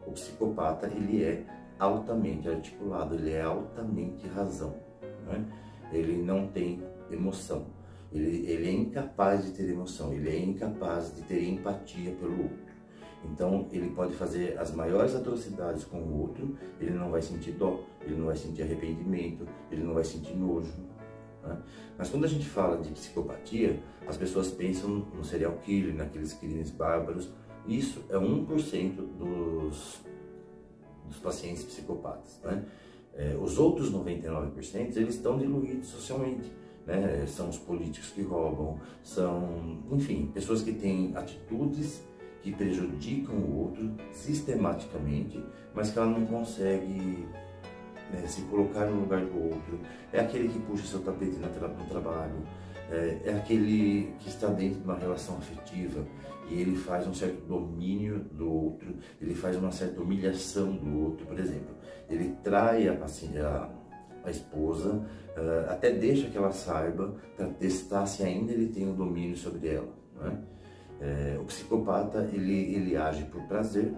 O psicopata ele é altamente articulado, ele é altamente razão, né? Ele não tem emoção, ele é incapaz de ter emoção, ele é incapaz de ter empatia pelo outro. Então ele pode fazer as maiores atrocidades com o outro, ele não vai sentir dó, ele não vai sentir arrependimento, ele não vai sentir nojo, né? Mas quando a gente fala de psicopatia, as pessoas pensam no serial killer, naqueles crimes bárbaros. Isso é 1% dos pacientes psicopatas, né? Os outros 99% eles estão diluídos socialmente, né? São os políticos que roubam, são, enfim, pessoas que têm atitudes que prejudicam o outro sistematicamente, mas que ela não consegue se colocar no lugar do outro. É aquele que puxa seu tapete no trabalho, é aquele que está dentro de uma relação afetiva e ele faz um certo domínio do outro, ele faz uma certa humilhação do outro. Por exemplo, ele trai a esposa, até deixa que ela saiba para testar se ainda ele tem o domínio sobre ela, né? O psicopata ele age por prazer,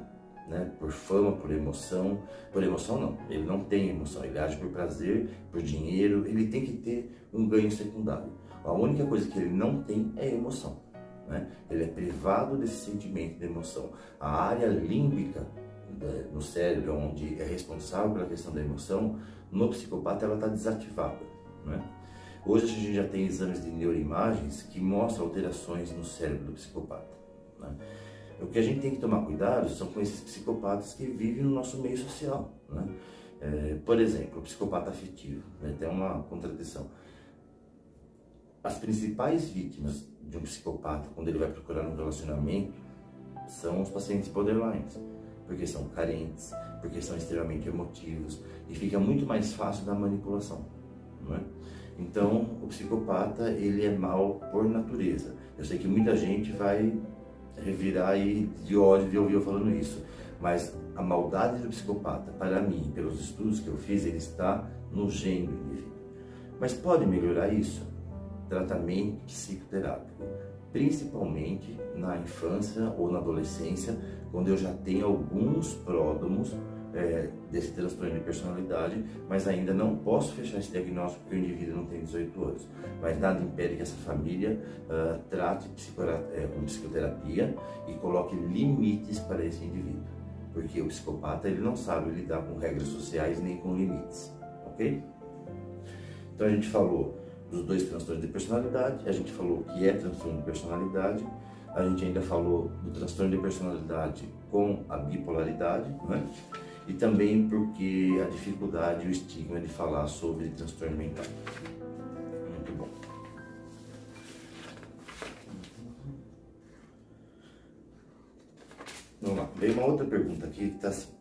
né? Por fama, por emoção não, ele não tem emoção, ele age por prazer, por dinheiro, ele tem que ter um ganho secundário. A única coisa que ele não tem é emoção, né? Ele é privado desse sentimento de emoção. A área límbica no cérebro, onde é responsável pela questão da emoção, no psicopata ela está desativada, né? Hoje a gente já tem exames de neuroimagens que mostram alterações no cérebro do psicopata, né? O que a gente tem que tomar cuidado são com esses psicopatas que vivem no nosso meio social, né? Por exemplo, o psicopata afetivo, né? Tem uma contradição. As principais vítimas de um psicopata, quando ele vai procurar um relacionamento, são os pacientes borderlines, porque são carentes, porque são extremamente emotivos e fica muito mais fácil da manipulação, não é? Então, o psicopata, ele é mau por natureza. Eu sei que muita gente vai revirar aí de ódio de ouvir eu falando isso, mas a maldade do psicopata, para mim, pelos estudos que eu fiz, ele está no gene do indivíduo. Mas pode melhorar isso? Tratamento psicoterápico, principalmente na infância ou na adolescência, quando eu já tenho alguns pródromos desse transtorno de personalidade, mas ainda não posso fechar esse diagnóstico porque o indivíduo não tem 18 anos. Mas nada impede que essa família trate com psicoterapia e coloque limites para esse indivíduo, porque o psicopata ele não sabe lidar com regras sociais nem com limites, ok? Então a gente falou dos dois transtornos de personalidade, a gente falou o que é transtorno de personalidade, a gente ainda falou do transtorno de personalidade com a bipolaridade, né? E também porque a dificuldade e o estigma de falar sobre transtorno mental. Muito bom. Vamos lá, veio uma outra pergunta aqui que está assim: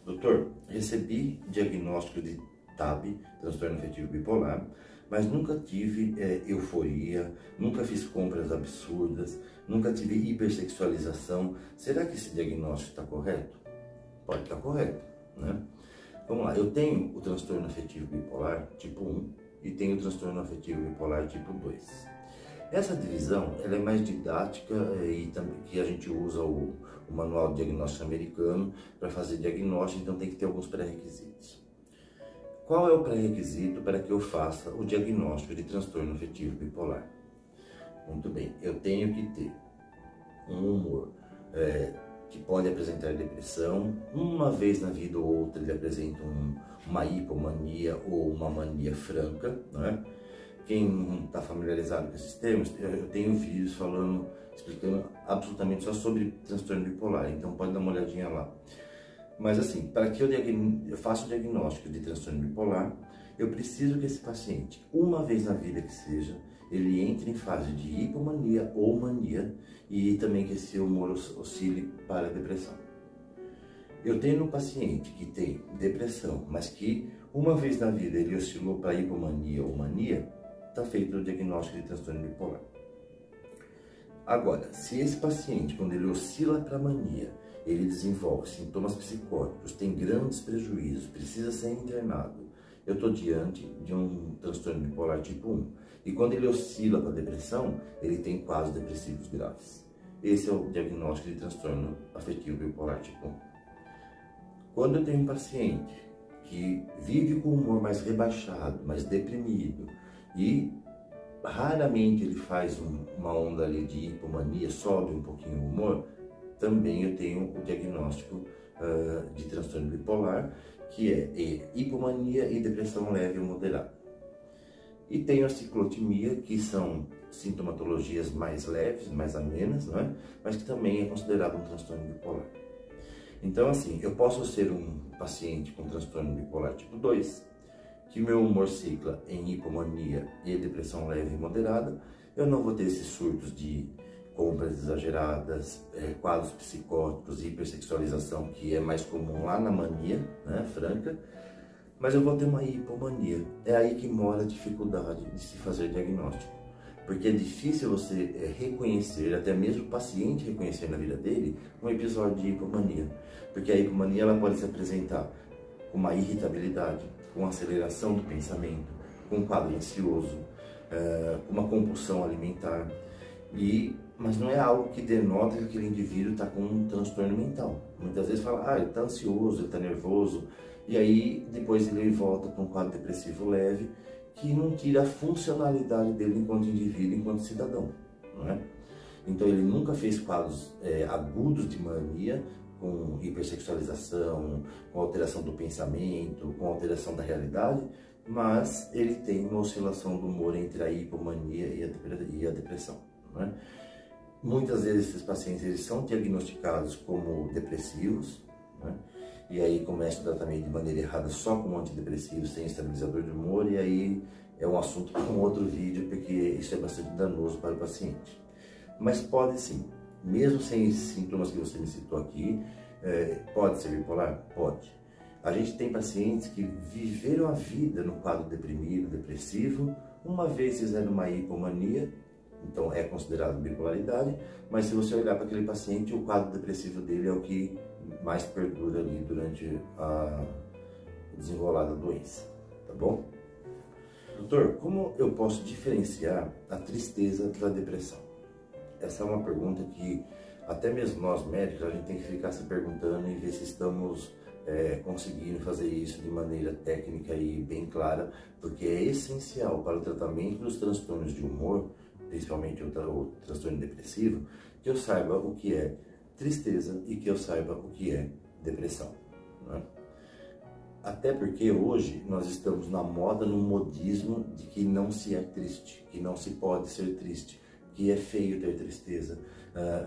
doutor, recebi diagnóstico de TAB, transtorno afetivo bipolar, mas nunca tive euforia, nunca fiz compras absurdas, nunca tive hipersexualização. Será que esse diagnóstico está correto? Pode estar correto, né? Vamos lá, eu tenho o transtorno afetivo bipolar tipo 1 e tenho o transtorno afetivo bipolar tipo 2. Essa divisão ela é mais didática e também que a gente usa o manual de diagnóstico americano para fazer diagnóstico, então tem que ter alguns pré-requisitos. Qual é o pré-requisito para que eu faça o diagnóstico de transtorno afetivo bipolar? Muito bem, eu tenho que ter um humor que pode apresentar depressão, uma vez na vida ou outra ele apresenta uma hipomania ou uma mania franca, não é? Quem não está familiarizado com esses termos, eu tenho vídeos explicando absolutamente só sobre transtorno bipolar, então pode dar uma olhadinha lá. Mas assim, para que eu faça o diagnóstico de transtorno bipolar, eu preciso que esse paciente, uma vez na vida que seja, ele entre em fase de hipomania ou mania e também que esse humor oscile para a depressão. Eu tenho um paciente que tem depressão, mas que uma vez na vida ele oscilou para hipomania ou mania, está feito o diagnóstico de transtorno bipolar. Agora, se esse paciente, quando ele oscila para mania, ele desenvolve sintomas psicóticos, tem grandes prejuízos, precisa ser internado, eu estou diante de um transtorno bipolar tipo 1. E quando ele oscila para depressão, ele tem quadros depressivos graves. Esse é o diagnóstico de transtorno afetivo bipolar tipo 1. Quando eu tenho um paciente que vive com o humor mais rebaixado, mais deprimido, e raramente ele faz uma onda ali de hipomania, sobe um pouquinho o humor, também eu tenho o diagnóstico de transtorno bipolar, que é hipomania e depressão leve ou moderada. E tenho a ciclotimia, que são sintomatologias mais leves, mais amenas, não é? Mas que também é considerado um transtorno bipolar. Então, assim, eu posso ser um paciente com transtorno bipolar tipo 2, que meu humor cicla em hipomania e depressão leve e moderada, eu não vou ter esses surtos de compras exageradas, quadros psicóticos, hipersexualização, que é mais comum lá na mania, né, franca, mas eu vou ter uma hipomania. É aí que mora a dificuldade de se fazer diagnóstico, porque é difícil você reconhecer, até mesmo o paciente reconhecer na vida dele, um episódio de hipomania, porque a hipomania ela pode se apresentar com uma irritabilidade, com aceleração do pensamento, com um quadro ansioso, uma compulsão alimentar, e mas não é algo que denota que aquele indivíduo está com um transtorno mental. Muitas vezes fala, ele está ansioso, ele está nervoso, e aí depois ele volta para um quadro depressivo leve, que não tira a funcionalidade dele enquanto indivíduo, enquanto cidadão, não é? Então ele nunca fez quadros agudos de mania, com hipersexualização, com alteração do pensamento, com alteração da realidade, mas ele tem uma oscilação do humor entre a hipomania e a depressão, não é? Muitas vezes esses pacientes eles são diagnosticados como depressivos, né? E aí começa o tratamento de maneira errada só com antidepressivos, sem estabilizador de humor, e aí é um assunto para um outro vídeo, porque isso é bastante danoso para o paciente. Mas pode sim, mesmo sem esses sintomas que você me citou aqui, pode ser bipolar? Pode. A gente tem pacientes que viveram a vida no quadro deprimido, depressivo, uma vez fizeram uma hipomania, então é considerado bipolaridade, mas se você olhar para aquele paciente, o quadro depressivo dele é o que mais perdura ali durante o desenrolar da doença, tá bom? Doutor, como eu posso diferenciar a tristeza da depressão? Essa é uma pergunta que até mesmo nós médicos a gente tem que ficar se perguntando e ver se estamos conseguindo fazer isso de maneira técnica e bem clara, porque é essencial para o tratamento dos transtornos de humor, principalmente o transtorno depressivo, que eu saiba o que é tristeza e que eu saiba o que é depressão, né? Até porque hoje nós estamos na moda, no modismo de que não se é triste, que não se pode ser triste, que é feio ter tristeza,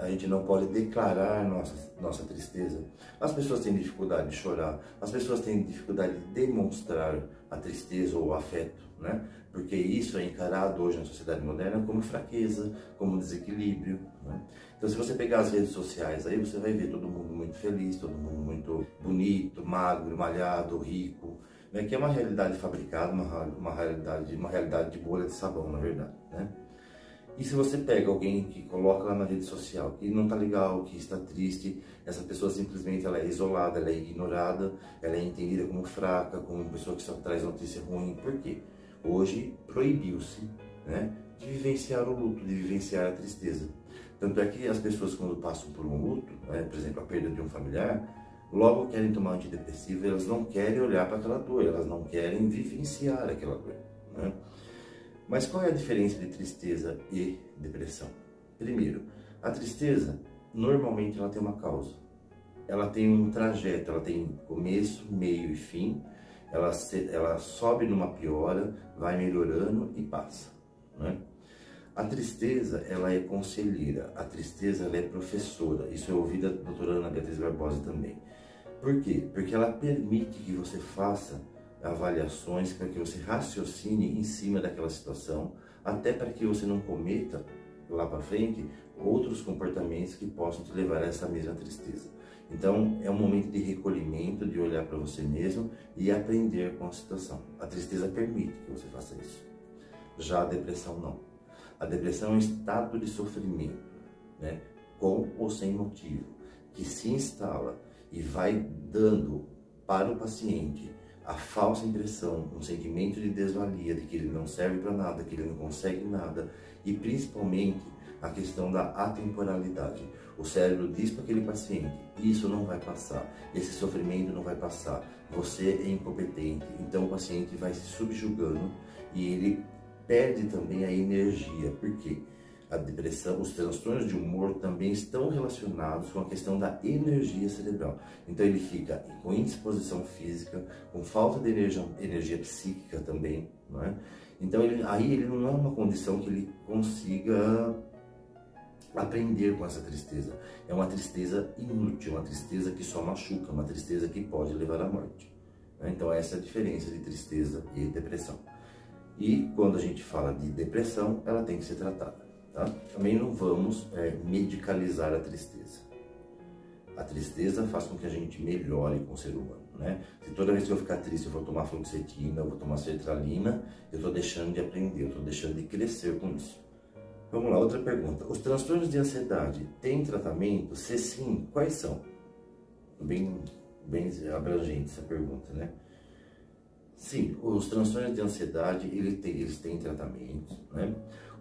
a gente não pode declarar nossa tristeza. As pessoas têm dificuldade de chorar, as pessoas têm dificuldade de demonstrar a tristeza ou o afeto, né? Porque isso é encarado hoje na sociedade moderna como fraqueza, como desequilíbrio, né? Então, se você pegar as redes sociais, aí você vai ver todo mundo muito feliz, todo mundo muito bonito, magro, malhado, rico, né? Que é uma realidade fabricada, uma realidade de bolha de sabão, na verdade, né? E se você pega alguém que coloca lá na rede social que não está legal, que está triste, essa pessoa simplesmente ela é isolada, ela é ignorada, ela é entendida como fraca, como uma pessoa que só traz notícia ruim. Por quê? Hoje proibiu-se, né, de vivenciar o luto, de vivenciar a tristeza. Tanto é que as pessoas quando passam por um luto, né, por exemplo, a perda de um familiar, logo querem tomar antidepressivo, elas não querem olhar para aquela dor, elas não querem vivenciar aquela dor, né? Mas qual é a diferença de tristeza e depressão? Primeiro, a tristeza, normalmente ela tem uma causa. Ela tem um trajeto, ela tem começo, meio e fim. Ela sobe numa piora, vai melhorando e passa, né? A tristeza, ela é conselheira. A tristeza, ela é professora. Isso eu ouvi da doutora Ana Beatriz Barbosa também. Por quê? Porque ela permite que você faça avaliações, para que você raciocine em cima daquela situação, até para que você não cometa lá para frente outros comportamentos que possam te levar a essa mesma tristeza. Então é um momento de recolhimento, de olhar para você mesmo e aprender com a situação. A tristeza permite que você faça isso. Já a depressão não. A depressão é um estado de sofrimento, né, com ou sem motivo, que se instala e vai dando para o paciente a falsa impressão, um sentimento de desvalia, de que ele não serve para nada, que ele não consegue nada, e principalmente a questão da atemporalidade. O cérebro diz para aquele paciente, isso não vai passar, esse sofrimento não vai passar, você é incompetente. Então o paciente vai se subjugando e ele perde também a energia. Por quê? A depressão, os transtornos de humor também estão relacionados com a questão da energia cerebral. Então ele fica com indisposição física, com falta de energia psíquica também, não é? Então ele não é uma condição que ele consiga aprender com essa tristeza. É uma tristeza inútil, uma tristeza que só machuca, uma tristeza que pode levar à morte, né? Então essa é a diferença de tristeza e depressão. E quando a gente fala de depressão, ela tem que ser tratada. Tá? Também não vamos medicalizar a tristeza. A tristeza faz com que a gente melhore com o ser humano, né? Se toda vez que eu ficar triste eu vou tomar fluoxetina, eu vou tomar sertralina, eu estou deixando de aprender, eu estou deixando de crescer com isso. Vamos lá, outra pergunta. Os transtornos de ansiedade têm tratamento? Se sim, quais são? Bem abrangente essa pergunta, né? Sim, os transtornos de ansiedade, eles têm tratamento, né?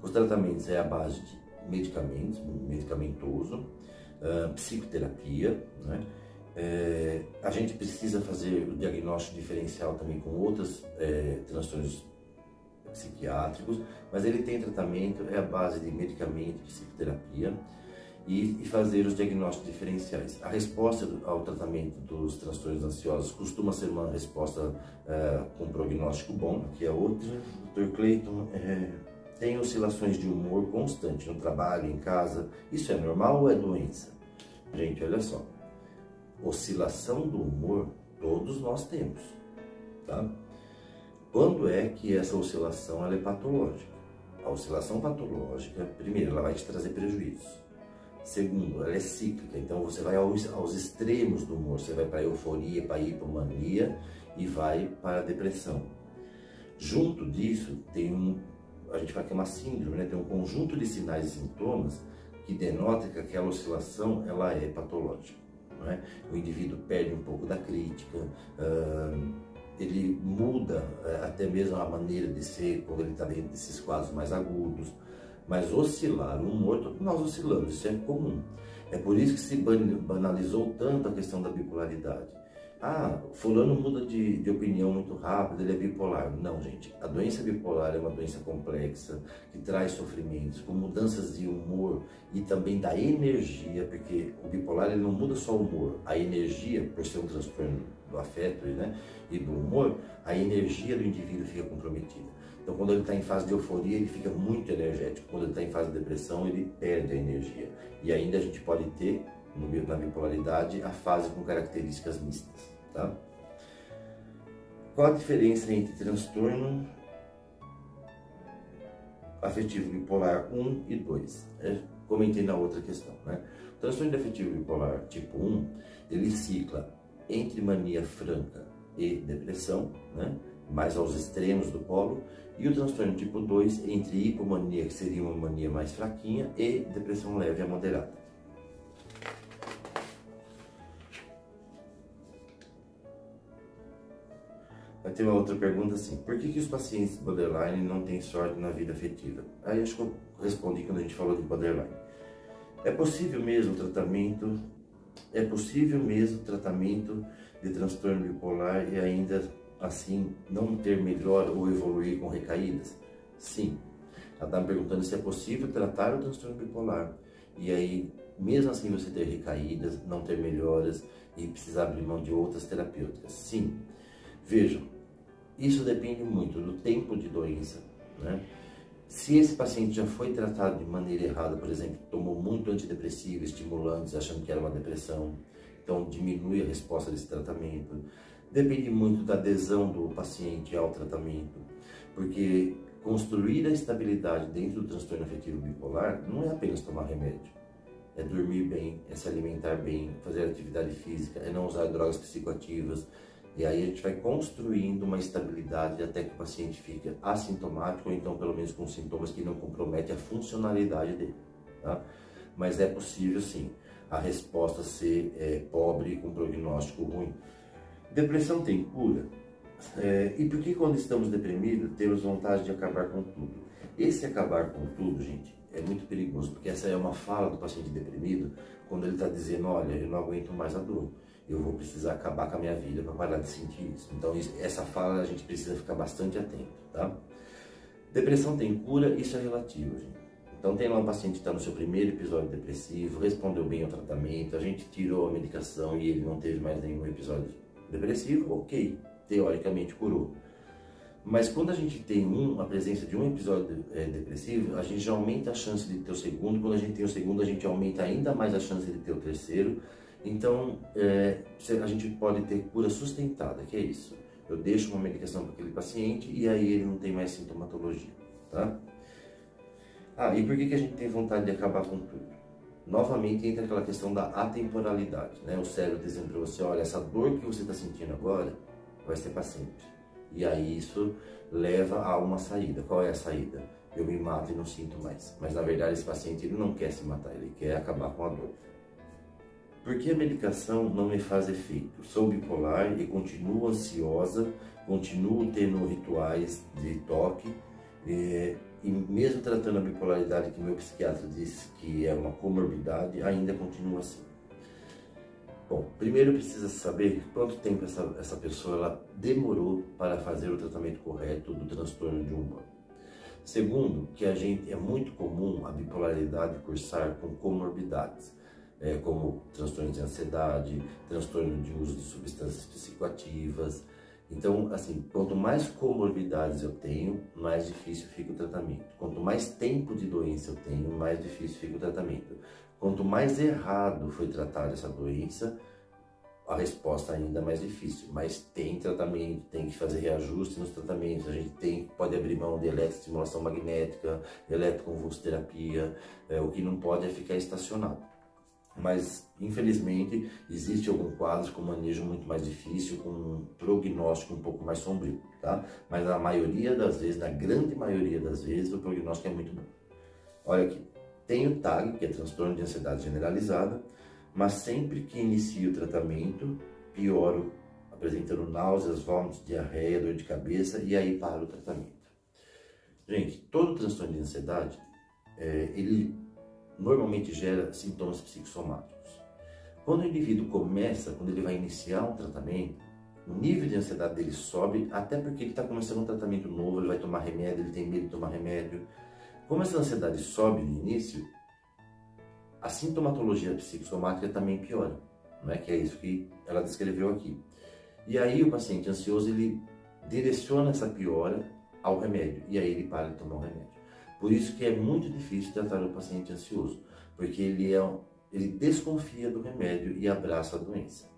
Os tratamentos é a base de medicamentos, medicamentoso, psicoterapia, né? A gente precisa fazer o diagnóstico diferencial também com outros transtornos psiquiátricos, mas ele tem tratamento, é a base de medicamento, psicoterapia e fazer os diagnósticos diferenciais. A resposta ao tratamento dos transtornos ansiosos costuma ser uma resposta com prognóstico bom, que é outra. Dr. Clayton, tem oscilações de humor constante no trabalho, em casa. Isso é normal ou é doença? Gente, olha só. Oscilação do humor todos nós temos, tá? Quando é que essa oscilação ela é patológica? A oscilação patológica, primeiro, ela vai te trazer prejuízos. Segundo, ela é cíclica, então você vai aos extremos do humor, você vai para a euforia, para a hipomania e vai para a depressão. Junto disso, a gente vai ter uma síndrome, né? Tem um conjunto de sinais e sintomas que denota que aquela oscilação ela é patológica. Não é? O indivíduo perde um pouco da crítica, ele muda até mesmo a maneira de ser quando ele está dentro desses quadros mais agudos. Mas oscilar, o humor, todos nós oscilamos, isso é comum. É por isso que se banalizou tanto a questão da bipolaridade. Fulano muda de opinião muito rápido, ele é bipolar. Não, gente, a doença bipolar é uma doença complexa, que traz sofrimentos, com mudanças de humor e também da energia, porque o bipolar ele não muda só o humor, a energia, por ser um transtorno do afeto, né, e do humor, a energia do indivíduo fica comprometida. Então, quando ele está em fase de euforia, ele fica muito energético. Quando ele está em fase de depressão, ele perde a energia. E ainda a gente pode ter, na bipolaridade, a fase com características mistas. Tá? Qual a diferença entre transtorno afetivo bipolar 1 e 2? Comentei na outra questão, né? O transtorno afetivo bipolar tipo 1, ele cicla entre mania franca e depressão, né? Mais aos extremos do polo, e o transtorno tipo 2 entre hipomania, que seria uma mania mais fraquinha, e depressão leve a moderada. Vai ter uma outra pergunta assim: por que os pacientes borderline não têm sorte na vida afetiva? Aí acho que eu respondi quando a gente falou de borderline. É possível mesmo tratamento de transtorno bipolar e ainda assim não ter melhora ou evoluir com recaídas? Sim. Ela está me perguntando se é possível tratar o transtorno bipolar e aí mesmo assim você ter recaídas, não ter melhoras e precisar abrir mão de outras terapêuticas. Sim. Vejam, isso depende muito do tempo de doença, né? Se esse paciente já foi tratado de maneira errada, por exemplo, tomou muito antidepressivo, estimulantes, achando que era uma depressão, então diminui a resposta desse tratamento. Depende muito da adesão do paciente ao tratamento, porque construir a estabilidade dentro do transtorno afetivo bipolar não é apenas tomar remédio. É dormir bem, é se alimentar bem, fazer atividade física, é não usar drogas psicoativas. E aí a gente vai construindo uma estabilidade até que o paciente fique assintomático, ou então pelo menos com sintomas que não comprometem a funcionalidade dele. Tá? Mas é possível sim a resposta ser pobre, com prognóstico ruim. Depressão tem cura? E por que quando estamos deprimidos temos vontade de acabar com tudo? Esse acabar com tudo, gente, é muito perigoso, porque essa é uma fala do paciente deprimido quando ele está dizendo: olha, eu não aguento mais a dor, eu vou precisar acabar com a minha vida para parar de sentir isso. Então essa fala a gente precisa ficar bastante atento, tá? Depressão tem cura? Isso é relativo, gente. Então tem lá um paciente que está no seu primeiro episódio depressivo, respondeu bem ao tratamento, a gente tirou a medicação e ele não teve mais nenhum episódio depressivo, ok, teoricamente curou. Mas quando a gente tem a presença de um episódio depressivo, a gente já aumenta a chance de ter o segundo. Quando a gente tem o segundo, a gente aumenta ainda mais a chance de ter o terceiro. Então, a gente pode ter cura sustentada, que é isso. Eu deixo uma medicação para aquele paciente e aí ele não tem mais sintomatologia, tá? E por que a gente tem vontade de acabar com tudo? Novamente entra aquela questão da atemporalidade, né? O cérebro dizendo para você: olha, essa dor que você está sentindo agora vai ser para sempre. E aí isso leva a uma saída. Qual é a saída? Eu me mato e não sinto mais. Mas na verdade esse paciente ele não quer se matar, ele quer acabar com a dor. Por que a medicação não me faz efeito? Sou bipolar e continuo ansiosa, continuo tendo rituais de toque, e mesmo tratando a bipolaridade, que meu psiquiatra disse que é uma comorbidade, ainda continua assim. Bom, primeiro precisa saber quanto tempo essa pessoa ela demorou para fazer o tratamento correto do transtorno de humor. Segundo, que é muito comum a bipolaridade cursar com comorbidades, como transtorno de ansiedade, transtorno de uso de substâncias psicoativas. Então, assim, quanto mais comorbidades eu tenho, mais difícil fica o tratamento. Quanto mais tempo de doença eu tenho, mais difícil fica o tratamento. Quanto mais errado foi tratar essa doença, a resposta ainda é mais difícil. Mas tem tratamento, tem que fazer reajuste nos tratamentos, a gente pode abrir mão de eletroestimulação magnética, eletroconvulsoterapia, o que não pode é ficar estacionado. Mas, infelizmente, existe algum quadro com manejo muito mais difícil, com um prognóstico um pouco mais sombrio, tá? Mas na maioria das vezes, na grande maioria das vezes, o prognóstico é muito bom. Olha aqui, tem o TAG, que é transtorno de ansiedade generalizada, mas sempre que inicio o tratamento, pioro, apresentando náuseas, vômitos, diarreia, dor de cabeça, e aí paro o tratamento. Gente, todo transtorno de ansiedade, ele normalmente gera sintomas psicossomáticos. Quando o indivíduo quando ele vai iniciar um tratamento, o nível de ansiedade dele sobe, até porque ele está começando um tratamento novo, ele vai tomar remédio, ele tem medo de tomar remédio. Como essa ansiedade sobe no início, a sintomatologia psicossomática também piora, não é? Que é isso que ela descreveu aqui. E aí o paciente ansioso, ele direciona essa piora ao remédio, e aí ele para de tomar o remédio. Por isso que é muito difícil tratar o paciente ansioso, porque ele desconfia do remédio e abraça a doença.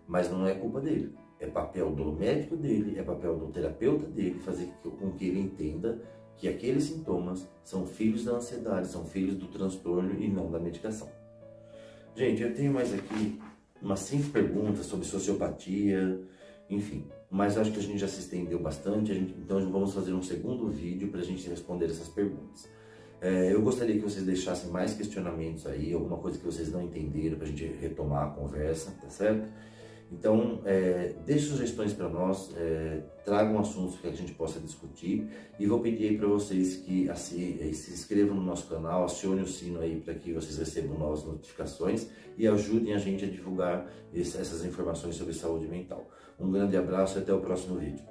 Mas não é culpa dele, é papel do médico dele, é papel do terapeuta dele fazer com que ele entenda que aqueles sintomas são filhos da ansiedade, são filhos do transtorno e não da medicação. Gente, eu tenho mais aqui umas 5 perguntas sobre sociopatia, enfim, mas acho que a gente já se estendeu bastante, então vamos fazer um segundo vídeo para a gente responder essas perguntas. Eu gostaria que vocês deixassem mais questionamentos aí, alguma coisa que vocês não entenderam, para a gente retomar a conversa, tá certo? Então, deixe sugestões para nós, tragam assuntos que a gente possa discutir, e vou pedir aí para vocês que se inscrevam no nosso canal, acionem o sino aí para que vocês recebam novas notificações e ajudem a gente a divulgar essas informações sobre saúde mental. Um grande abraço e até o próximo vídeo.